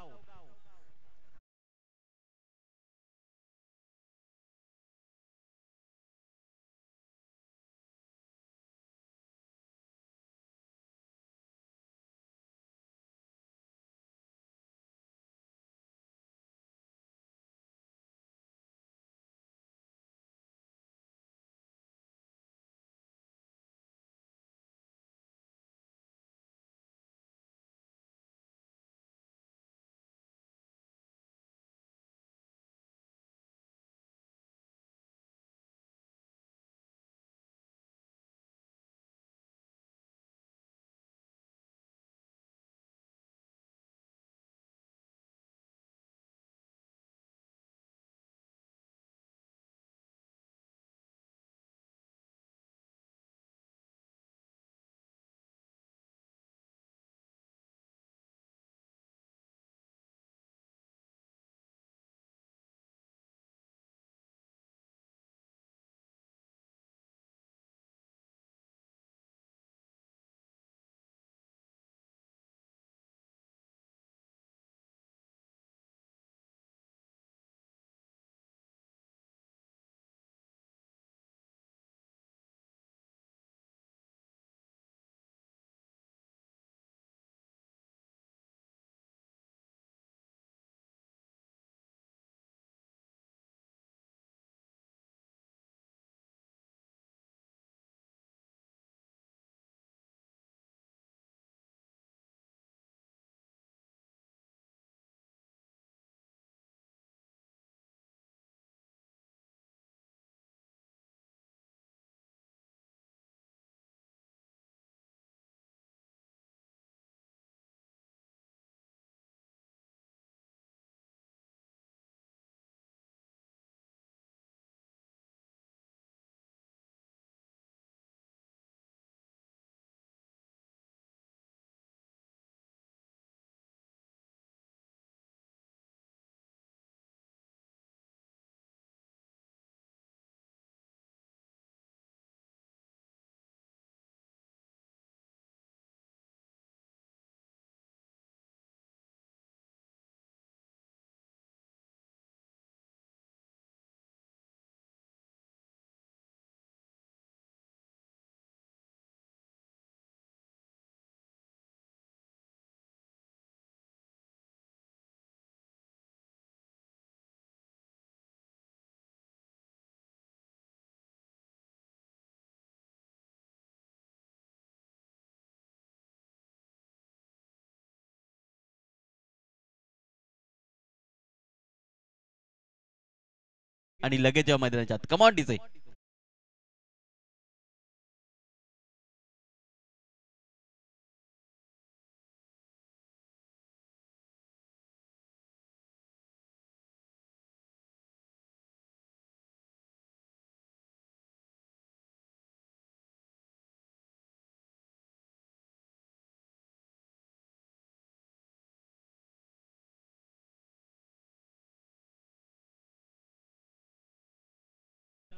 आणि लगेच या मैदानाच्या आत. Come on Desai.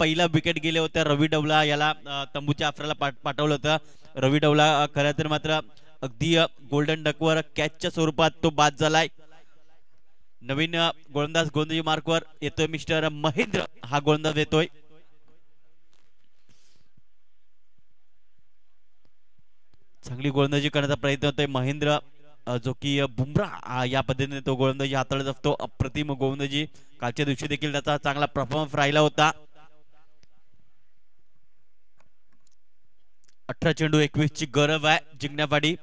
पहिला विकेट गेले होत्या रवी डवला याला तंबूच्या आफराला पाठवलं होतं. रवी डवला खरं तर मात्र अगदी गोल्डन डकवर कॅचच्या स्वरूपात तो बाद झालाय. नवीन गोलंदाजी मार्कवर येतोय मिस्टर महेंद्र. हा गोलंदाज येतोय. चांगली गोलंदाजी करण्याचा प्रयत्न होतोय महेंद्र, जो की बुमराह या पद्धतीने तो गोलंदाजी हाताळत असतो. अप्रतिम गोलंदाजी. कालच्या दिवशी देखील त्याचा चांगला परफॉर्मन्स राहिला होता. 18 चेंडू 21 ची गरज आहे जिंकण्यासाठी.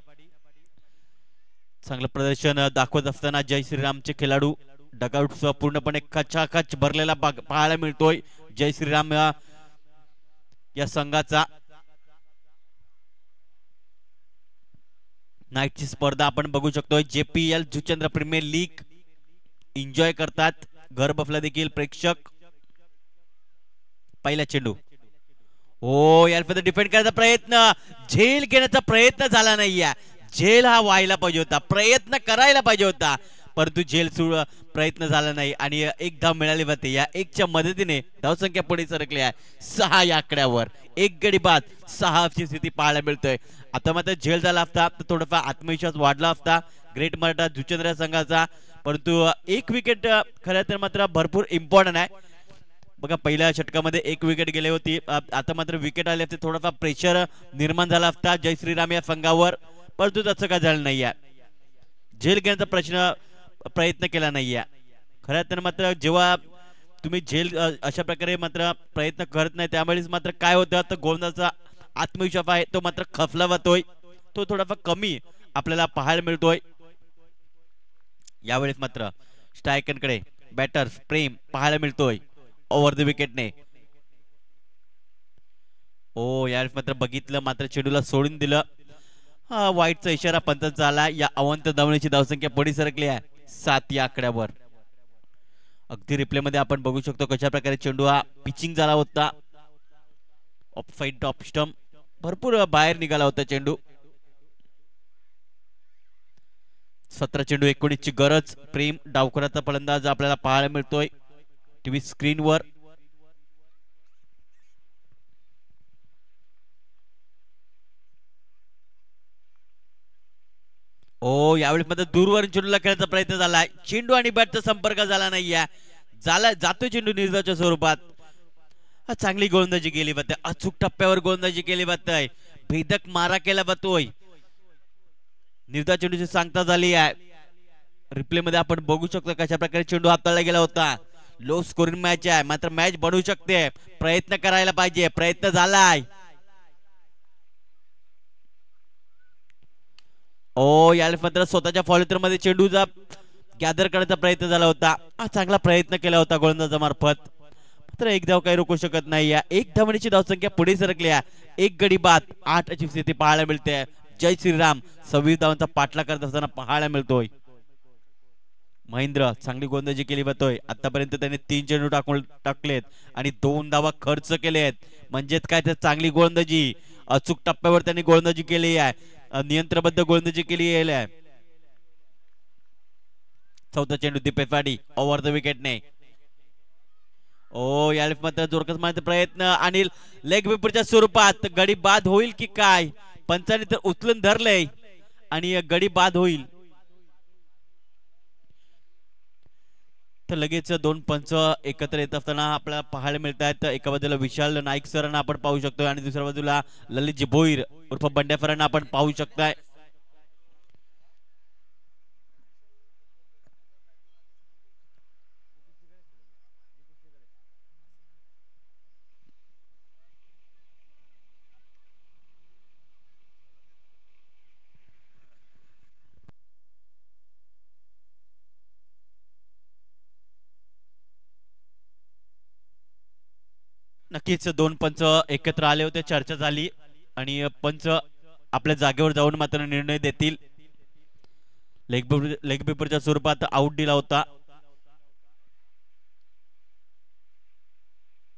चांगलं प्रदर्शन दाखवत असताना जय श्रीरामचे खेळाडू डगआउट पूर्णपणे खचाखच भरलेला पाहायला मिळतोय जय श्रीराम या संघाचा. नाईटची स्पर्धा आपण बघू शकतोय. JPL Juchandra Premier League enjoy करतात घर बसल्या देखील प्रेक्षक. पहिला चेंडू. हो यार डिफेंड करायचा प्रयत्न, झेल घेण्याचा प्रयत्न झाला नाहीये. झेल हा व्हायला पाहिजे होता, प्रयत्न करायला पाहिजे होता, परंतु झेल प्रयत्न झाला नाही आणि एक धाव मिळाली होती. या एकच्या मदतीने धावसंख्या पुढे सरकली आहे 6 या आकड्यावर. एक गडी बाद 6 ची स्थिती पाहायला मिळतोय. आता मात्र झेल झाला असता तर थोडाफार आत्मविश्वास वाढला असता ग्रेट मराठा जुचंद्र संघाचा, परंतु एक विकेट खरं तर मात्र भरपूर इम्पॉर्टंट आहे. बघा पहिल्या षटकामध्ये एक विकेट गेली होती, आता मात्र विकेट आले असते थोडाफार प्रेशर निर्माण झाला असता जय श्रीराम या संघावर, परंतु तसं काय झालं नाहीये. झेल घेण्याचा प्रयत्न केला नाहीये. खरं तर मात्र जेव्हा तुम्ही झेल अशा प्रकारे मात्र प्रयत्न करत नाही त्यामुळेच मात्र काय होतं तर गोलंदाजाचा आत्मविश्वास आहे तो मात्र खचला जातोय, तो थोडाफार कमी आपल्याला पाहायला मिळतोय. यावेळेस मात्र स्ट्रायकरकडे बॅटर्स प्रेम पाहायला मिळतोय ओव्हर द विकेटने. ओ यावेळेस मात्र बघितलं मात्र चेंडूला सोडून दिलं. वाईटचा इशारा पंचांचा आला. या अवंत धावण्याची धावसंख्या पुढे सरकली आहे 7 या आकड्यावर. अगदी रिप्ले मध्ये आपण बघू शकतो कशा प्रकारे चेंडू हा पिचिंग झाला होता. ऑफ साइड टॉप स्टंप भरपूर बाहेर निघाला होता चेंडू. 17 चेंडू 19 ची गरज. प्रेम डावखुराचा फलंदाज आपल्याला पाहायला मिळतोय टीव्ही स्क्रीनवर. ओ यावेळी मात्र दूरवरून चेंडूला खेळायचा प्रयत्न झालाय. चेंडू आणि बॅटचा संपर्क झाला नाहीये. जातोय चेंडू निर्धाच्या स्वरूपात. चांगली गोलंदाजी केली जाते, अचूक टप्प्यावर गोलंदाजी केली जाते, भेदक मारा केला जातोय. निर्धाव चेंडूची सांगता झाली आहे. रिप्ले मध्ये आपण बघू शकतो कशा प्रकारे चेंडू हाताळला गेला होता. लो स्कोरिंग मॅच आहे, मात्र मॅच बनवू शकते. प्रयत्न करायला पाहिजे, प्रयत्न झालाय. ओ यावेळी मात्र स्वतःच्या फॉलोथ्रो मध्ये चेंडूचा गॅदर करण्याचा प्रयत्न झाला होता. चांगला प्रयत्न केला होता गोलंदाजामार्फत, मात्र एक धाव काही रोखू शकत नाही. एक धावण्याची धावसंख्या पुढे सरकली आहे. एक गडी बाद 8 ची स्थिती पाहायला मिळते. जय श्रीराम 26 धावांचा पाठलाग करत असताना पाहायला मिळतोय. महेंद्र चांगली गोलंदाजी केली जातोय. आतापर्यंत त्याने 3 चेंडू टाकलेत आणि 2 धावा खर्च केलेत. म्हणजेच काय तर चांगली गोलंदाजी, अचूक टप्प्यावर त्यांनी गोलंदाजी केली आहे, नियंत्रबद्ध गोलंदाजी केली आहे. चौथा चेंडू दीपेश ओव्हर द विकेटने. ओ यावेळी मात्र जोरकस मारण्याचा प्रयत्न आणि लेग विपरीच्या स्वरूपात गडी बाद होईल की काय. पंचाने तर उचलून धरले आणि गडी बाद होईल. तर लगेच 2 पंच एकत्र येत असताना आपल्याला पाहायला मिळत आहेत. एका बाजूला विशाल नाईक सरांना आपण पाहू शकतोय आणि दुसऱ्या बाजूला ललितजी भोईर उर्फ बंड्याफरांना आपण पाहू शकताय. नक्कीच दोन पंच एकत्र आले होते, चर्चा झाली आणि पंच आपल्या जागेवर जाऊन मात्र निर्णय देतील. लेग पेपरच्या स्वरूपात आउट दिला होता.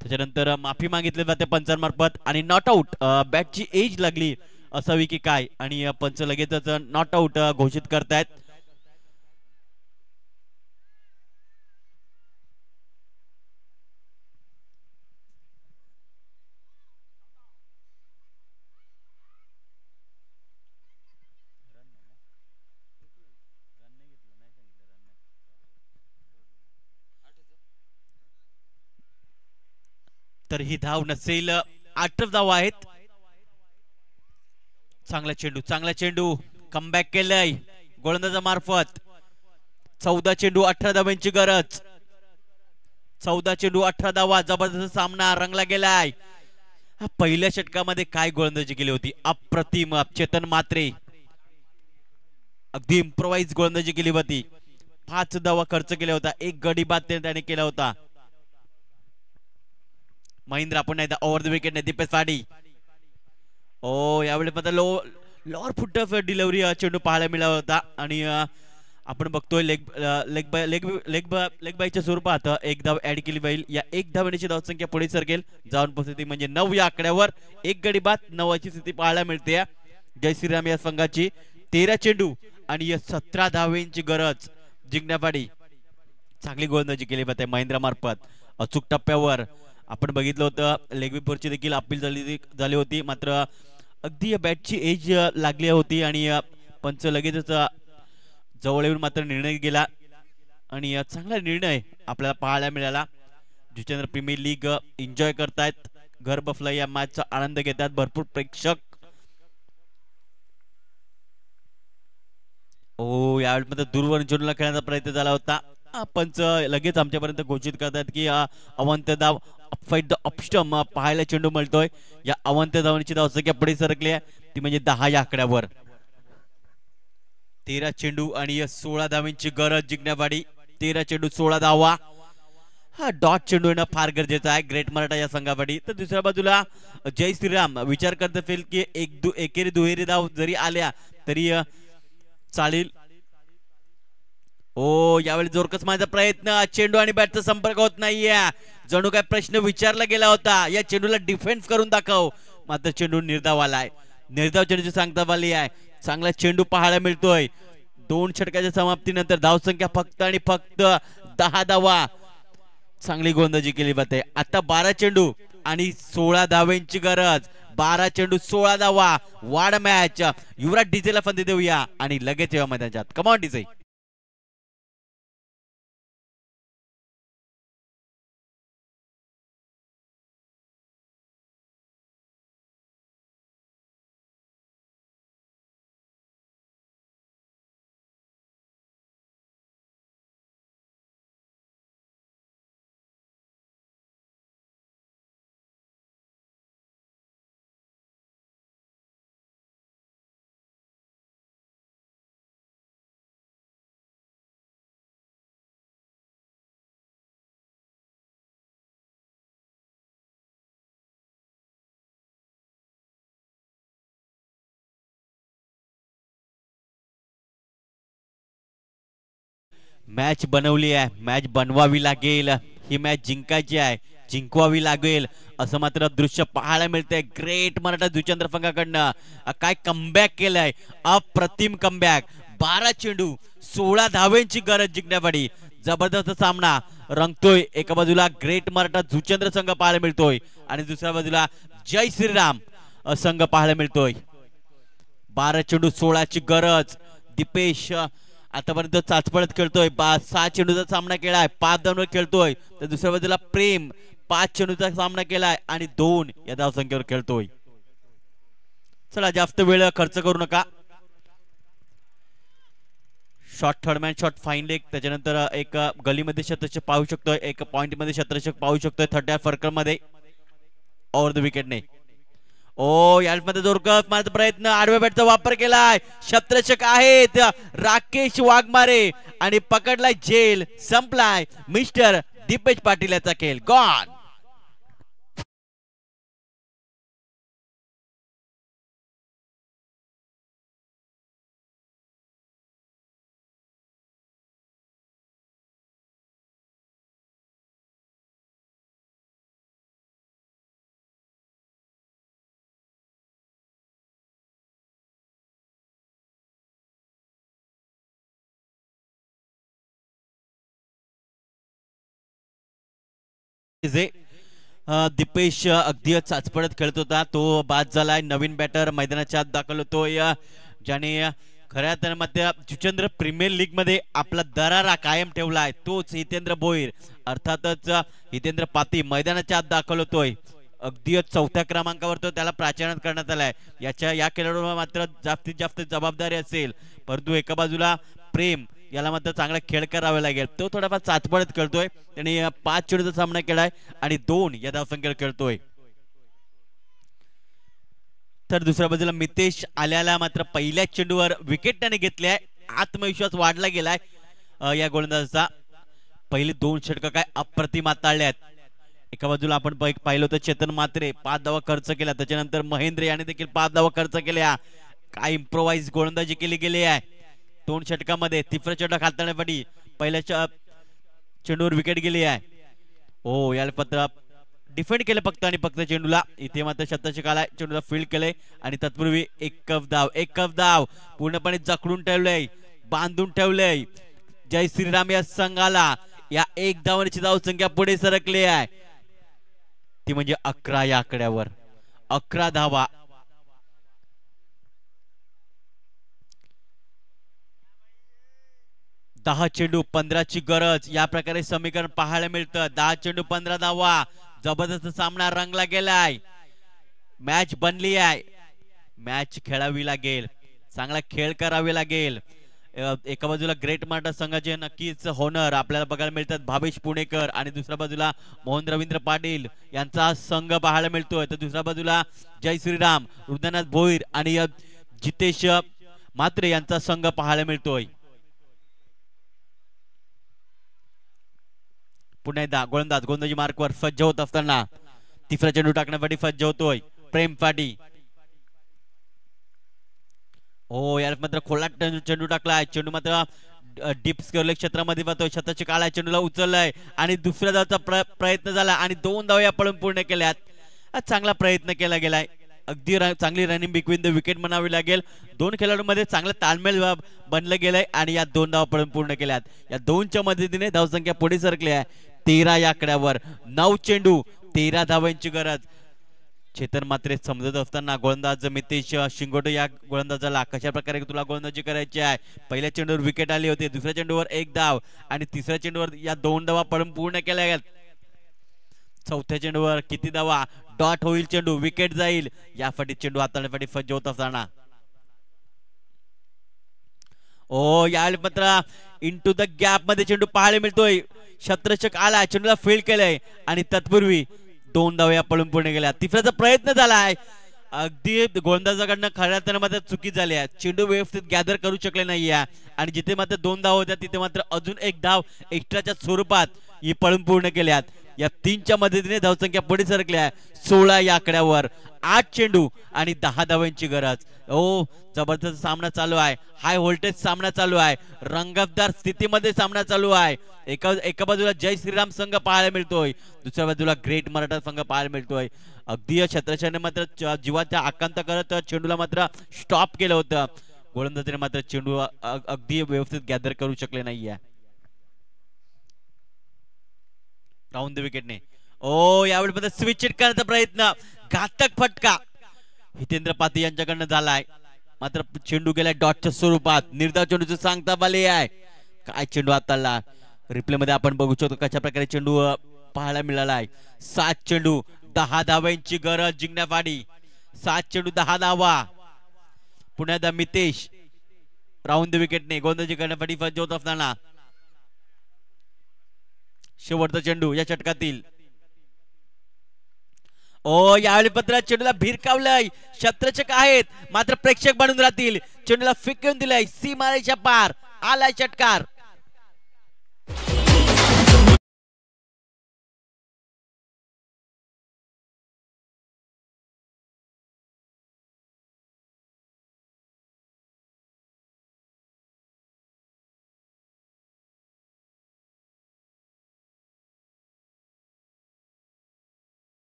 त्याच्यानंतर माफी मागितली जाते पंचांमार्फत आणि नॉट आउट. बॅटची एज लागली असावी की काय आणि पंच लगेचच नॉट आउट घोषित करतायत. तर ही धाव नसेल. 8 धाव आहेत. चांगला चेंडू कमबॅक केलाय गोलंदाजा मार्फत. 14 चेंडू 18 धावांची गरज. 14 चेंडू 18 धावा. जबरदस्त सामना रंगला गेलाय. पहिल्या षटकामध्ये काय गोलंदाजी केली होती, अप्रतिम. चेतन मात्रे अगदी इम्प्रोवाइज गोलंदाजी केली होती. 5 धावा खर्च केला होता. 1 गडी बाद त्याने केला होता. महेंद्र आपण नाही ओव्हर द विकेट दीपेश पाडी. ओ यावेळी मात्र लोअर फुट ऑफ डिलिव्हरी चेंडू पाहायला मिळाला होता आणि आपण बघतोय लेग बायच्या स्वरूपात 1 धाव ऍड केली जाईल. या 1 धावण्याची धावसंख्या पुढे सरकेल. जाऊन परिस्थिती म्हणजे 9 या आकड्यावर 1 गडी बाद 9 ची स्थिती पाहायला मिळते जय श्रीराम या संघाची. 13 चेंडू आणि 17 धावेंची गरज जिंकण्यासाठी. चांगली गोलंदाजी केली जाते महेंद्र मार्फत. अचूक टप्प्यावर आपण बघितलं होतं लेग पेपरची देखील अपील झाली होती, मात्र अगदी बॅटची एज लागली होती आणि पंच लगेचच जवळ येऊन मात्र निर्णय गेला आणि चांगला निर्णय आपल्याला पाहायला मिळाला. जुचंद्र प्रीमियर लीग एन्जॉय करतायत. घर बसला या मॅचचा आनंद घेतात भरपूर प्रेक्षक. ओ यावेळी मात्र दूरवरून चेंडूला खेळण्याचा प्रयत्न झाला होता. पंच लगेच आमच्यापर्यंत घोषित करतात की अवंत धाव फाईट द ऑप्स्टम पाहायला चेंडू मिळतोय. या अवंत धावांची धावसंख्या पुढे सरकली आहे, ती म्हणजे 10 या आकड्यावर. 13 चेंडू आणि 16 धावांची गरज जिंकण्यासाठी. 13 चेंडू 16 धावा. हा डॉट चेंडू येणं फार गरजेचं आहे ग्रेट मराठा या संघासाठी. तर दुसऱ्या बाजूला जय श्रीराम विचार करत असेल की एकेरी दुहेरी धाव जरी आल्या तरी चालेल. ओ यावेळी जोरकस माझा प्रयत्न. चेंडू आणि बॅटचा संपर्क होत नाहीये. जणू काय प्रश्न विचारला गेला होता, या चेंडूला डिफेन्स करून दाखव. मात्र चेंडू निर्धाव आलाय. निर्धाव चेंडूची सांगता आली आहे. चांगला चेंडू पाहायला मिळतोय. 2 षटकाच्या समाप्तीनंतर धावसंख्या फक्त आणि फक्त 10 धावा. चांगली गोलंदाजी केली जाते. आता 12 चेंडू आणि 16 धावांची गरज. 12 चेंडू 16 धावा. वाढ मॅच. युवराज डीजेला फंदी देऊया आणि लगेच येऊया मैदानात. Come on DJ. मॅच बनवली आहे, मॅच बनवावी लागेल. ही मॅच जिंकायची आहे, जिंकवावी लागेल असं मात्र दृश्य पाहायला मिळतंय. ग्रेट मराठा जुचंद्र संघाकडनं काय कमबॅक केलंय, अप्रतिम कमबॅक. 12 चेंडू 16 धावेंची गरज जिंकण्यासाठी. जबरदस्त सामना रंगतोय. एका बाजूला ग्रेट मराठा जुचंद्र संघ पाहायला मिळतोय आणि दुसऱ्या बाजूला जय श्रीराम संघ पाहायला मिळतोय. 12 चेंडू 16 ची गरज. दीपेश आतापर्यंत चाचपडत खेळतोय. 6 चेंडूचा सामना केलाय, 5 धावांवर खेळतोय. तर दुसऱ्या बाजूला प्रेम 5 चेंडूचा सामना केलाय आणि 2 या धावसंख्येवर खेळतोय. चला जास्त वेळ खर्च करू नका. Short third man, short fine leg, त्याच्यानंतर एक गलीमध्ये शतक पाहू शकतोय, एक पॉइंट मध्ये शतक पाहू शकतोय 30 फरकर मध्ये ओव्हर द विकेटने. ओ यामध्ये जोरकस माझा प्रयत्न, आडव्या बॅटचा वापर केलाय. शतरक्षक आहेत राकेश वाघमारे आणि पकडलाय जेल. संपलाय मिस्टर दीपेश पाटील याचा खेळ. गॉन. जे दीपेश अगदी चाचपडत खेळत होता तो बाद झालाय. नवीन बॅटर मैदानाच्या आत दाखल होतोय ज्याने खऱ्या अर्थाने जुचंद्र प्रीमियर लीग मध्ये आपला दरारा कायम ठेवलाय तोच हितेंद्र भोईर. अर्थातच हितेंद्र पाती मैदानाच्या आत दाखल होतोय. अगदी चौथ्या क्रमांकावर तो त्याला प्राचारण करण्यात आलाय. या खेळाडूला मात्र जास्तीत जास्त जबाबदारी असेल परंतु एका बाजूला प्रेम याला मात्र चांगला खेळ करावा लागेल. तो थोडाफार चाचपडत खेळतोय. त्याने 5 चेंडूचा सामना केलाय आणि 2 या धावसंख्येवर खेळतोय. तर दुसऱ्या बाजूला मितेश आल्याला मात्र पहिल्या चेंडूवर विकेट त्याने घेतली आहे. आत्मविश्वास वाढला गेलाय या गोलंदाजाचा. पहिले 2 षटक काय अप्रतिम हाताळल्यात. एका बाजूला आपण पाहिलं होतं चेतन मात्रे 5 धावा खर्च केल्या. त्याच्यानंतर महेंद्र याने देखील 5 धावा खर्च केल्या. काय इम्प्रोवाइज गोलंदाजी केली गेली आहे 2 षटकामध्ये. तिसरा षटक हाताळण्यासाठी पहिल्या चेंडूवर विकेट गेली आहे. हो याला पत्र डिफेंड केलं फक्त आणि फक्त चेंडूला. इथे मात्र शतक आलाय. चेंडूला फील्ड केलंय आणि तत्पूर्वी एक कप धाव पूर्णपणे जखडून ठेवलंय बांधून ठेवलंय जय श्रीराम या संघाला. या 1 धावांची धावसंख्या पुढे सरकली आहे ती म्हणजे 11 या आकड्यावर. 11 धावा. दहा चेंडू 15ची गरज या प्रकारे समीकरण पाहायला मिळतं. 10 चेंडू 15 धावा. जबरदस्त सामना रंगला गेलाय. मॅच बनली आहे. मॅच खेळावी लागेल. चांगला खेळ करावे लागेल. एका बाजूला ग्रेट मराठा संघाचे नक्कीच होनर आपल्याला बघायला मिळतात भावेश पुणेकर आणि दुसऱ्या बाजूला मोहन रवींद्र पाटील यांचा संघ पाहायला मिळतोय. तर दुसऱ्या बाजूला जय श्रीराम रुद्रनाथ भोईर आणि जितेश मात्रे यांचा संघ पाहायला मिळतोय. पुन्हा एकदा गोलंदाजी मार्कवर सज्ज होत असताना तिसरा चेंडू टाकण्यासाठी सज्ज होतोय प्रेम पाटी. हो याला मात्र खोला चेंडू टाकलाय. चेंडू मात्र डीप स्क्वेअर क्षेत्रामध्ये जातोय. शतक काळा चेंडूला उचललाय आणि दुसऱ्या धावचा प्रयत्न झाला आणि 2 धावा पळून पूर्ण केल्यात. चांगला प्रयत्न केला गेलाय. अगदी चांगली रनिंग बिटवीन द विकेट म्हणावी लागेल. 2 खेळाडूंमध्ये चांगला ताळमेळ बनलं गेलंय आणि या 2 धावा पळून पूर्ण केल्यात. या 2च्या मदतीने धावसंख्या पुढे सरकली आहे 13 या आकड्यावर. 9 चेंडू 13 धावांची गरज. चेतन मात्रे समजत असताना गोलंदाज मितेश शिंगोटे या गोलंदाजाला कशा प्रकारे तुला गोलंदाजी करायची आहे. पहिल्या चेंडूवर विकेट आली होती. दुसऱ्या चेंडूवर 1 धाव आणि तिसऱ्या चेंडूवर या 2 धावा पळून पूर्ण केल्या गेल्या. चौथ्या चेंडूवर किती धावा डॉट होईल चेंडू विकेट जाईल यासाठी चेंडू हाताळण्यासाठी सज्ज होत असताना ओ यावेळी मात्र इंटू द गॅप मध्ये चेंडू पाहायला मिळतोय. शतरक्षक आला चेंडूला फील्ड केलंय आणि तत्पूर्वी 2 धावा पळून पूर्ण गेल्या. तिसऱ्याचा प्रयत्न झालाय. अगदी गोलंदाजाकडनं खऱ्या अर्थाने मात्र चुकी झाली आहे. चेंडू व्यवस्थित गॅदर करू शकले नाहीये आणि जिथे मात्र 2 धाव होत्या तिथे मात्र अजून 1 धाव एक्स्ट्राच्या स्वरूपात ही पळून पूर्ण केल्यात. या 3च्या मदतीने धावसंख्या पुढे सरकली आहे 16 या आकड्यावर. 8 चेंडू आणि 10 धावांची गरज. ओ जबरदस्त सामना चालू आहे. हाय व्होल्टेज सामना चालू आहे. रंगतदार स्थितीमध्ये सामना चालू आहे. एका बाजूला जय श्रीराम संघ पाहायला मिळतोय. दुसऱ्या बाजूला ग्रेट मराठा संघ पाहायला मिळतोय. अगदी छत्रछाने मात्र जीवाच्या आकांत करत चेंडूला मात्र स्टॉप केलं होतं. गोलंदाजाने मात्र चेंडू अगदी व्यवस्थित गॅदर करू शकले नाहीये राऊंड द विकेटने. ओ यावेळी मात्र स्विच हिट करण्याचा प्रयत्न घातक फटका हितेंद्र पाती यांच्याकडनं झालाय. मात्र चेंडू गेलाय डॉटच्या स्वरूपात. निर्धाव चेंडूचं सांगता आले आहे. काय चेंडू हाताळला. रिप्ले मध्ये आपण बघू शकतो कशा प्रकारे चेंडू पाहायला मिळाला आहे. 7 चेंडू 10 धावांची गरज जिंकण्यासाठी. 7 चेंडू 10 धावा. पुण्यात मितेश राऊंड द विकेटने गोलंदाजी करण्यासाठी सज्ज होत असताना शेवटचा चेंडू या षटकातील. ओ यावेळी पत्र चेंडूला भिरकावलंय. शतरक्षक आहेत मात्र प्रेक्षक बनून राहतील. चेंडूला फेकून दिलंय सीमारेषा पार. आलाय षटकार.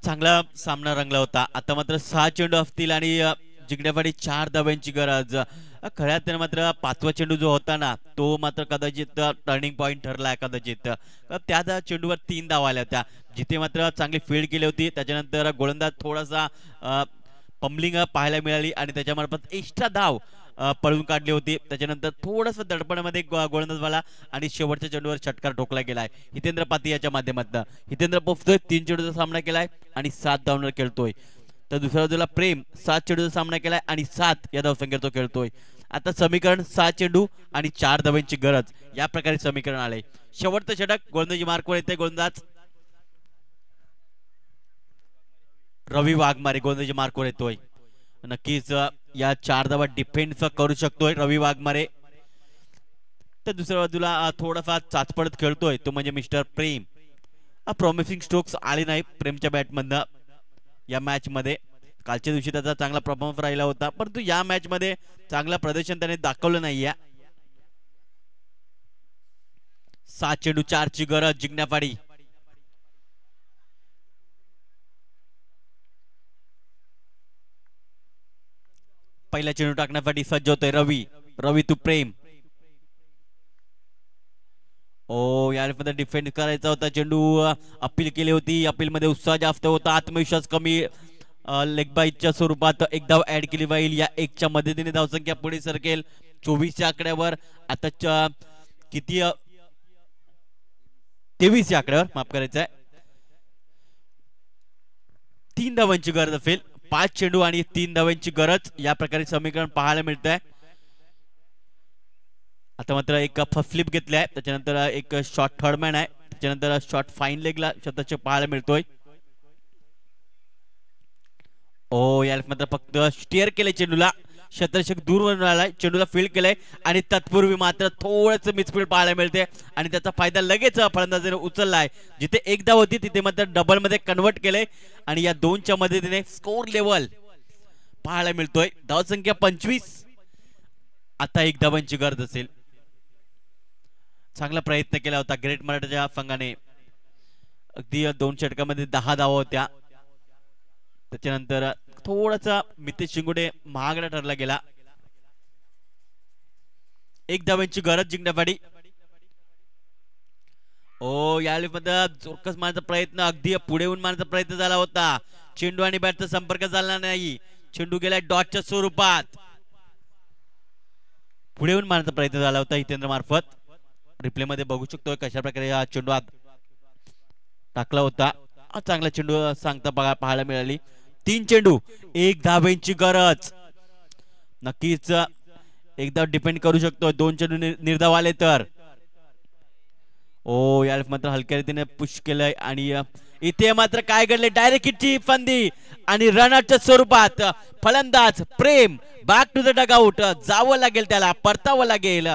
चांगला सामना रंगला होता. आता मात्र 6 चेंडू असतील आणि जिंकण्यासाठी 4 धाव्यांची गरज. खऱ्या अर्थाने मात्र 5वा चेंडू जो होता ना तो मात्र कदाचित टर्निंग पॉइंट ठरला कदाचित. त्या चेंडूवर 3 धावा आल्या होत्या जिथे मात्र चांगली फील्ड केली होती. त्याच्यानंतर गोलंदाज थोडासा पंबलिंग पाहायला मिळाली आणि त्याच्यामार्फत एक्स्ट्रा धाव पळून काढली होती. त्याच्यानंतर थोडस दडपणामध्ये गोलंदाज वाला आणि शेवटच्या चेंडूवर षटकार ठोकला गेलाय हितेंद्र पाती याच्या माध्यमातून. हितेंद्र पोहोचतोय 3 चेंडूचा सामना केलाय आणि 7 धावांवर खेळतोय. तर दुसऱ्या बाजूला प्रेम 7 चेंडूचा सामना केलाय आणि 7 या धावसंख्येवर तो खेळतोय. आता समीकरण 6 चेंडू आणि 4 धावांची गरज या प्रकारे समीकरण आले. शेवटचं षटक गोलंदाजी मार्कवर येते. गोलंदाज रवी वाघमारे गोलंदाजी मार्कवर येतोय. नक्कीच या 4 धावा डिफेन्स करू शकतोय रवी वाघमारे. तर दुसऱ्या बाजूला थोडाफार चाचपडत खेळतोय तो म्हणजे मिस्टर प्रेम. प्रॉमिसिंग स्ट्रोक्स आले नाही प्रेमच्या बॅटमधनं या मॅच मध्ये. कालच्या दिवशी त्याचा चांगला परफॉर्मन्स राहिला होता परंतु या मॅच मध्ये चांगला प्रदर्शन त्याने दाखवलं नाहीये. 7 चेंडू 4 ची गरज जिंकण्यासाठी. पहिला चेंडू टाकण्यासाठी सज्ज होतोय रवी. रवी टू प्रेम. यामध्ये डिफेंड करायचा होता चेंडू. अपील केली होती. अपील मध्ये उत्साह जास्त होता आत्मविश्वास कमी. लेग बाईटच्या स्वरूपात एक धाव ऍड केली जाईल. या 1च्या मदतीने धावसंख्या पुढे सरकेल 24च्या आकड्यावर. आता किती 23च्या आकड्यावर माफ करायचं आहे. 3 धावांची गरज असेल. 5 चेंडू आणि 3 धावांची गरज या प्रकारे समीकरण पाहायला मिळत आहे. आता मात्र एक फर्स्ट फ्लिप घेतली आहे. त्याच्यानंतर एक शॉर्ट थर्डमॅन आहे. त्याच्यानंतर शॉर्ट फाईन लेगला शतक पाहायला मिळतोय. याला मात्र फक्त स्टेअर केले चेंडूला. शतक दूरवरून आलाय. चेंडूला फील्ड केलंय आणि तत्पूर्वी मात्र थोडंसं मिसफील्ड पाहायला मिळते आणि त्याचा फायदा लगेच फलंदाजाने उचललाय. जिथे 1 धाव होती तिथे मात्र डबल मध्ये कन्वर्ट केलंय आणि या 2च्या मदतीने स्कोर लेवल पाहायला मिळतोय. धावसंख्या 25. आता 1 धावांची गरज असेल. चांगला प्रयत्न केला होता ग्रेट मराठाच्या संघाने. अगदी 2 षटकामध्ये 10 धावा होत्या. त्याच्यानंतर थोडासा मितेश शिंगोडे महागडा ठरला गेला. 1 धावांची गरज जिंकण्यासाठी. यावेळी जोरकस मारण्याचा प्रयत्न अगदी पुढे येऊन मारण्याचा प्रयत्न झाला होता. चेंडू आणि बॅटचा संपर्क झाला नाही. चेंडू गेला डॉटच्या स्वरूपात. पुढे येऊन मारण्याचा प्रयत्न झाला होता हितेंद्र मार्फत. रिप्ले मध्ये बघू शकतोय कशा प्रकारे हा चेंडू आत टाकला होता. चांगला चेंडू सांगता पाहायला मिळाली. 3 चेंडू 1 धावेची गरज. नक्कीच एकदा डिपेंड करू शकतो. 2 चेंडू निर्धाव आले तर. याला मात्र हलक्या रीतीने पुश केलंय आणि इथे मात्र काय घडले डायरेक्ट हिटची फंदी आणि रनआउटच्या स्वरूपात फलंदाज प्रेम बॅक टू द डगआउट. जावं लागेल त्याला परतावं लागेल.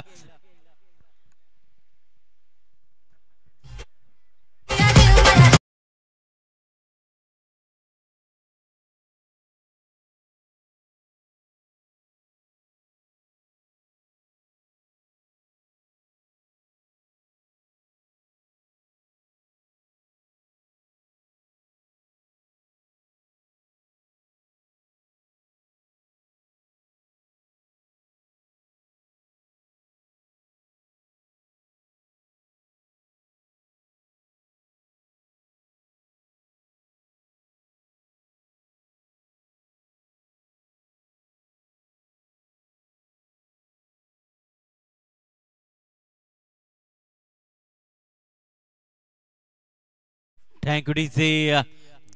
Thank you DJ.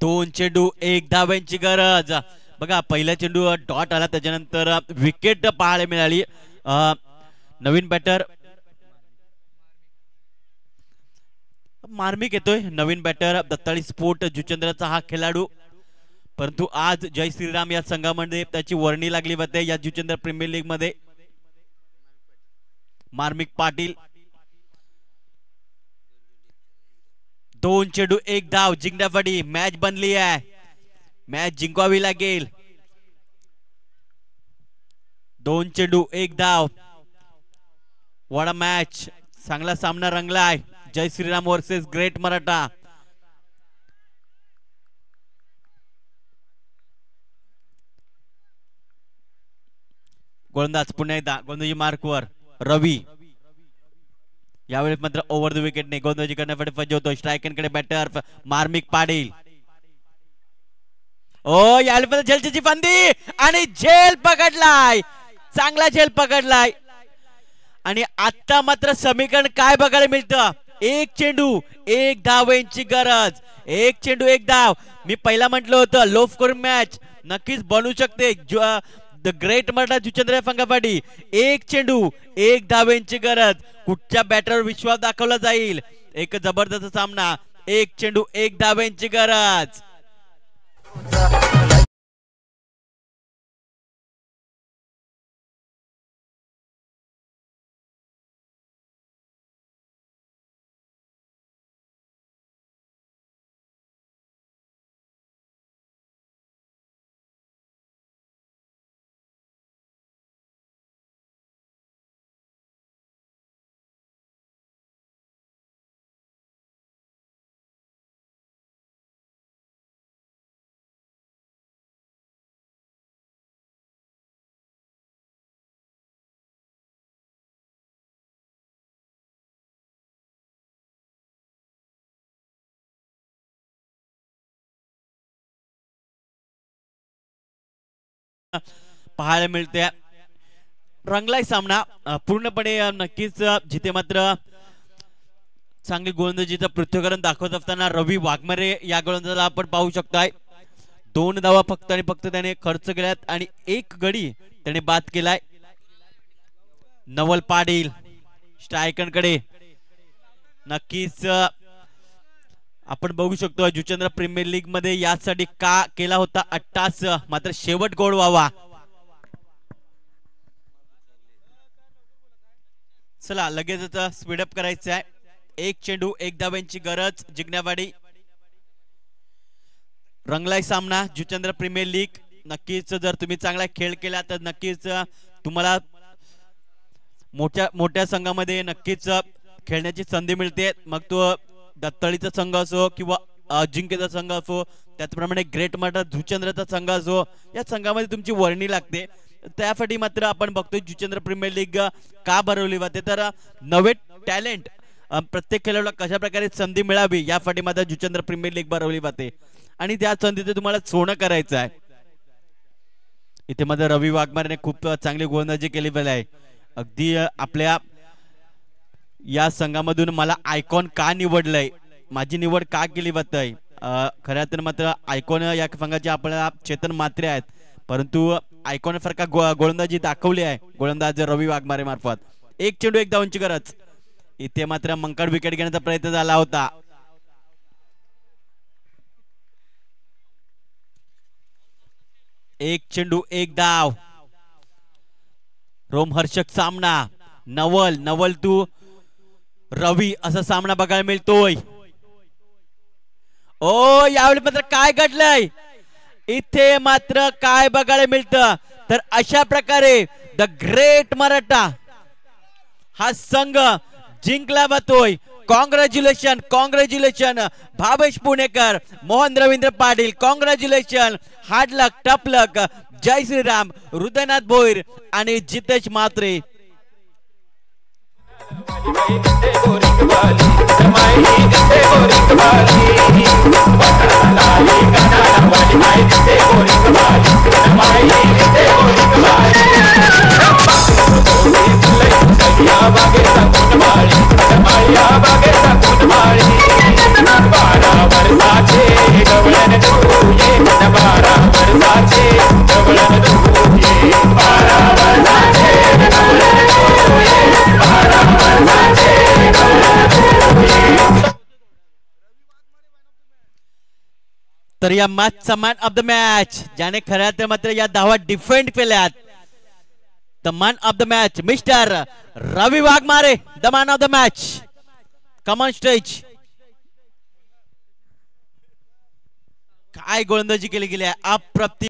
2 चेंडू 1 धावांची गरज. बघा पहिला चेंडू डॉट आला त्याच्यानंतर विकेट पाहायला मिळाली. नवीन बॅटर मार्मिक येतोय. नवीन बॅटर दत्ताळी स्पोर्ट जुचंद्रचा हा खेळाडू. परंतु आज जय श्रीराम या संघामध्ये त्याची वर्णी लागली होते या जुचंद्र प्रीमियर लीग मध्ये. मार्मिक पाटील. 2 चेंडू 1 धाव जिंकण्यासाठी मॅच बनली आहे. मॅच जिंकावी लागेल. 2 चेंडू 1 धाव. वडा मॅच. चांगला सामना रंगलाय. जय श्रीराम वर्सेस ग्रेट मराठा. गोलंदाज पुन्हा एकदा गोलंदाजी मार्कवर रवी. यावेळेस मात्र ओव्हर द विकेटने गोलंदाजी करण्यासाठी सज्ज होतो. स्ट्रायकरकडे बॅटर मार्मिक पाटील. ओ यावेळेस झेलची फंदी आणि झेल पकडलाय. चांगला झेल पकडलाय. आणि आता मात्र समीकरण काय बघायला मिळतं. एक चेंडू एक धावेंची गरज. एक चेंडू एक धाव. मी पहिला म्हटलं होतं लो स्कोरिंग मॅच नक्कीच बनू शकते. द ग्रेट मराठा जुचंद्र संघासाठी एक चेंडू एक धावेंची गरज. कुठच्या बॅटरवर विश्वास दाखवला जाईल. एक जबरदस्त सामना. एक चेंडू एक धावेंची गरज. पाहायला मिळते. रंगलाय सामना पूर्णपणे. नक्कीच जिथे मात्र चांगली गोलंदाजीचं पृथ्वीकरण दाखवत असताना रवी वाघमारे या गोलंदाजाला आपण पाहू शकताय. 2 धावा फक्त आणि फक्त त्याने खर्च केल्यात आणि 1 गडी त्याने बाद केलाय. नवल पाटील स्ट्रायकरकडे. नक्कीच आपण बघू शकतो जुचंद्र प्रीमियर लीग मध्ये यासाठी का केला होता अट्टास. मात्र शेवट गोड व्हावा. चला लगेच स्पीडअप करायचं आहे. एक चेंडू एक धावेंची गरज जिंकण्यासाठी. रंगलाय सामना जुचंद्र प्रीमियर लीग. नक्कीच जर तुम्ही चांगला खेळ केला तर नक्कीच तुम्हाला मोठ्या मोठ्या संघामध्ये नक्कीच खेळण्याची संधी मिळते. मग तो दत्तळीचा संघ असो किंवा अजिंक्यचा संघ असो, त्याचप्रमाणे ग्रेट मराठा जुचंद्रचा संघ असो, या संघामध्ये तुमची वर्णी लागते. त्यासाठी मात्र आपण बघतोय जुचंद्र प्रीमियर लीग का भरवली जाते तर नवे टॅलेंट प्रत्येक खेळाडूला कशा प्रकारे संधी मिळावी यासाठी मात्र जुचंद्र प्रीमियर लीग भरवली जाते. आणि त्या संधीचे तुम्हाला सोनं करायचं आहे. इथे मात्र रवी वाघमारेने खूप चांगली गोलंदाजी केली आहे. अगदी आपल्या या संघामधून मला आयकॉन का निवडलंय, माझी निवड का केली जाते. खऱ्या तर मात्र आयकॉन या संघाचे आपल्याला चेतन मात्रे आहेत, परंतु आयकॉन सारखा गोलंदाजी दाखवली आहे गोलंदाज रवी वाघमारे मार्फत. एक चेंडू एक धावांची गरज. इथे मात्र मंकड विकेट घेण्याचा प्रयत्न झाला होता. एक चेंडू एक धाव. रोमहर्षक सामना. नवल तू रवी असा सामना बघायला मिळतोय. ओ यावेळी मात्र काय घडलंय. इथे मात्र काय बघायला मिळतं तर अशा प्रकारे द ग्रेट मराठा हा संघ जिंकला जातोय. Congratulations Bhavesh Punekar, Mohan Ravindra Patil, congratulations. Hard luck, tough luck. जय श्रीराम, हृदयनाथ भोईर आणि जितेश म्हात्रे. तर या मॅचचा मॅन ऑफ द मॅच ज्याने खऱ्या तर मात्र या धावा डिफेंड केल्यात, the man of the match mister Ravi Waghmare, the man of the match. Come on stage. काय गोलंदाजी केली गेली आहे, अप्रतिम.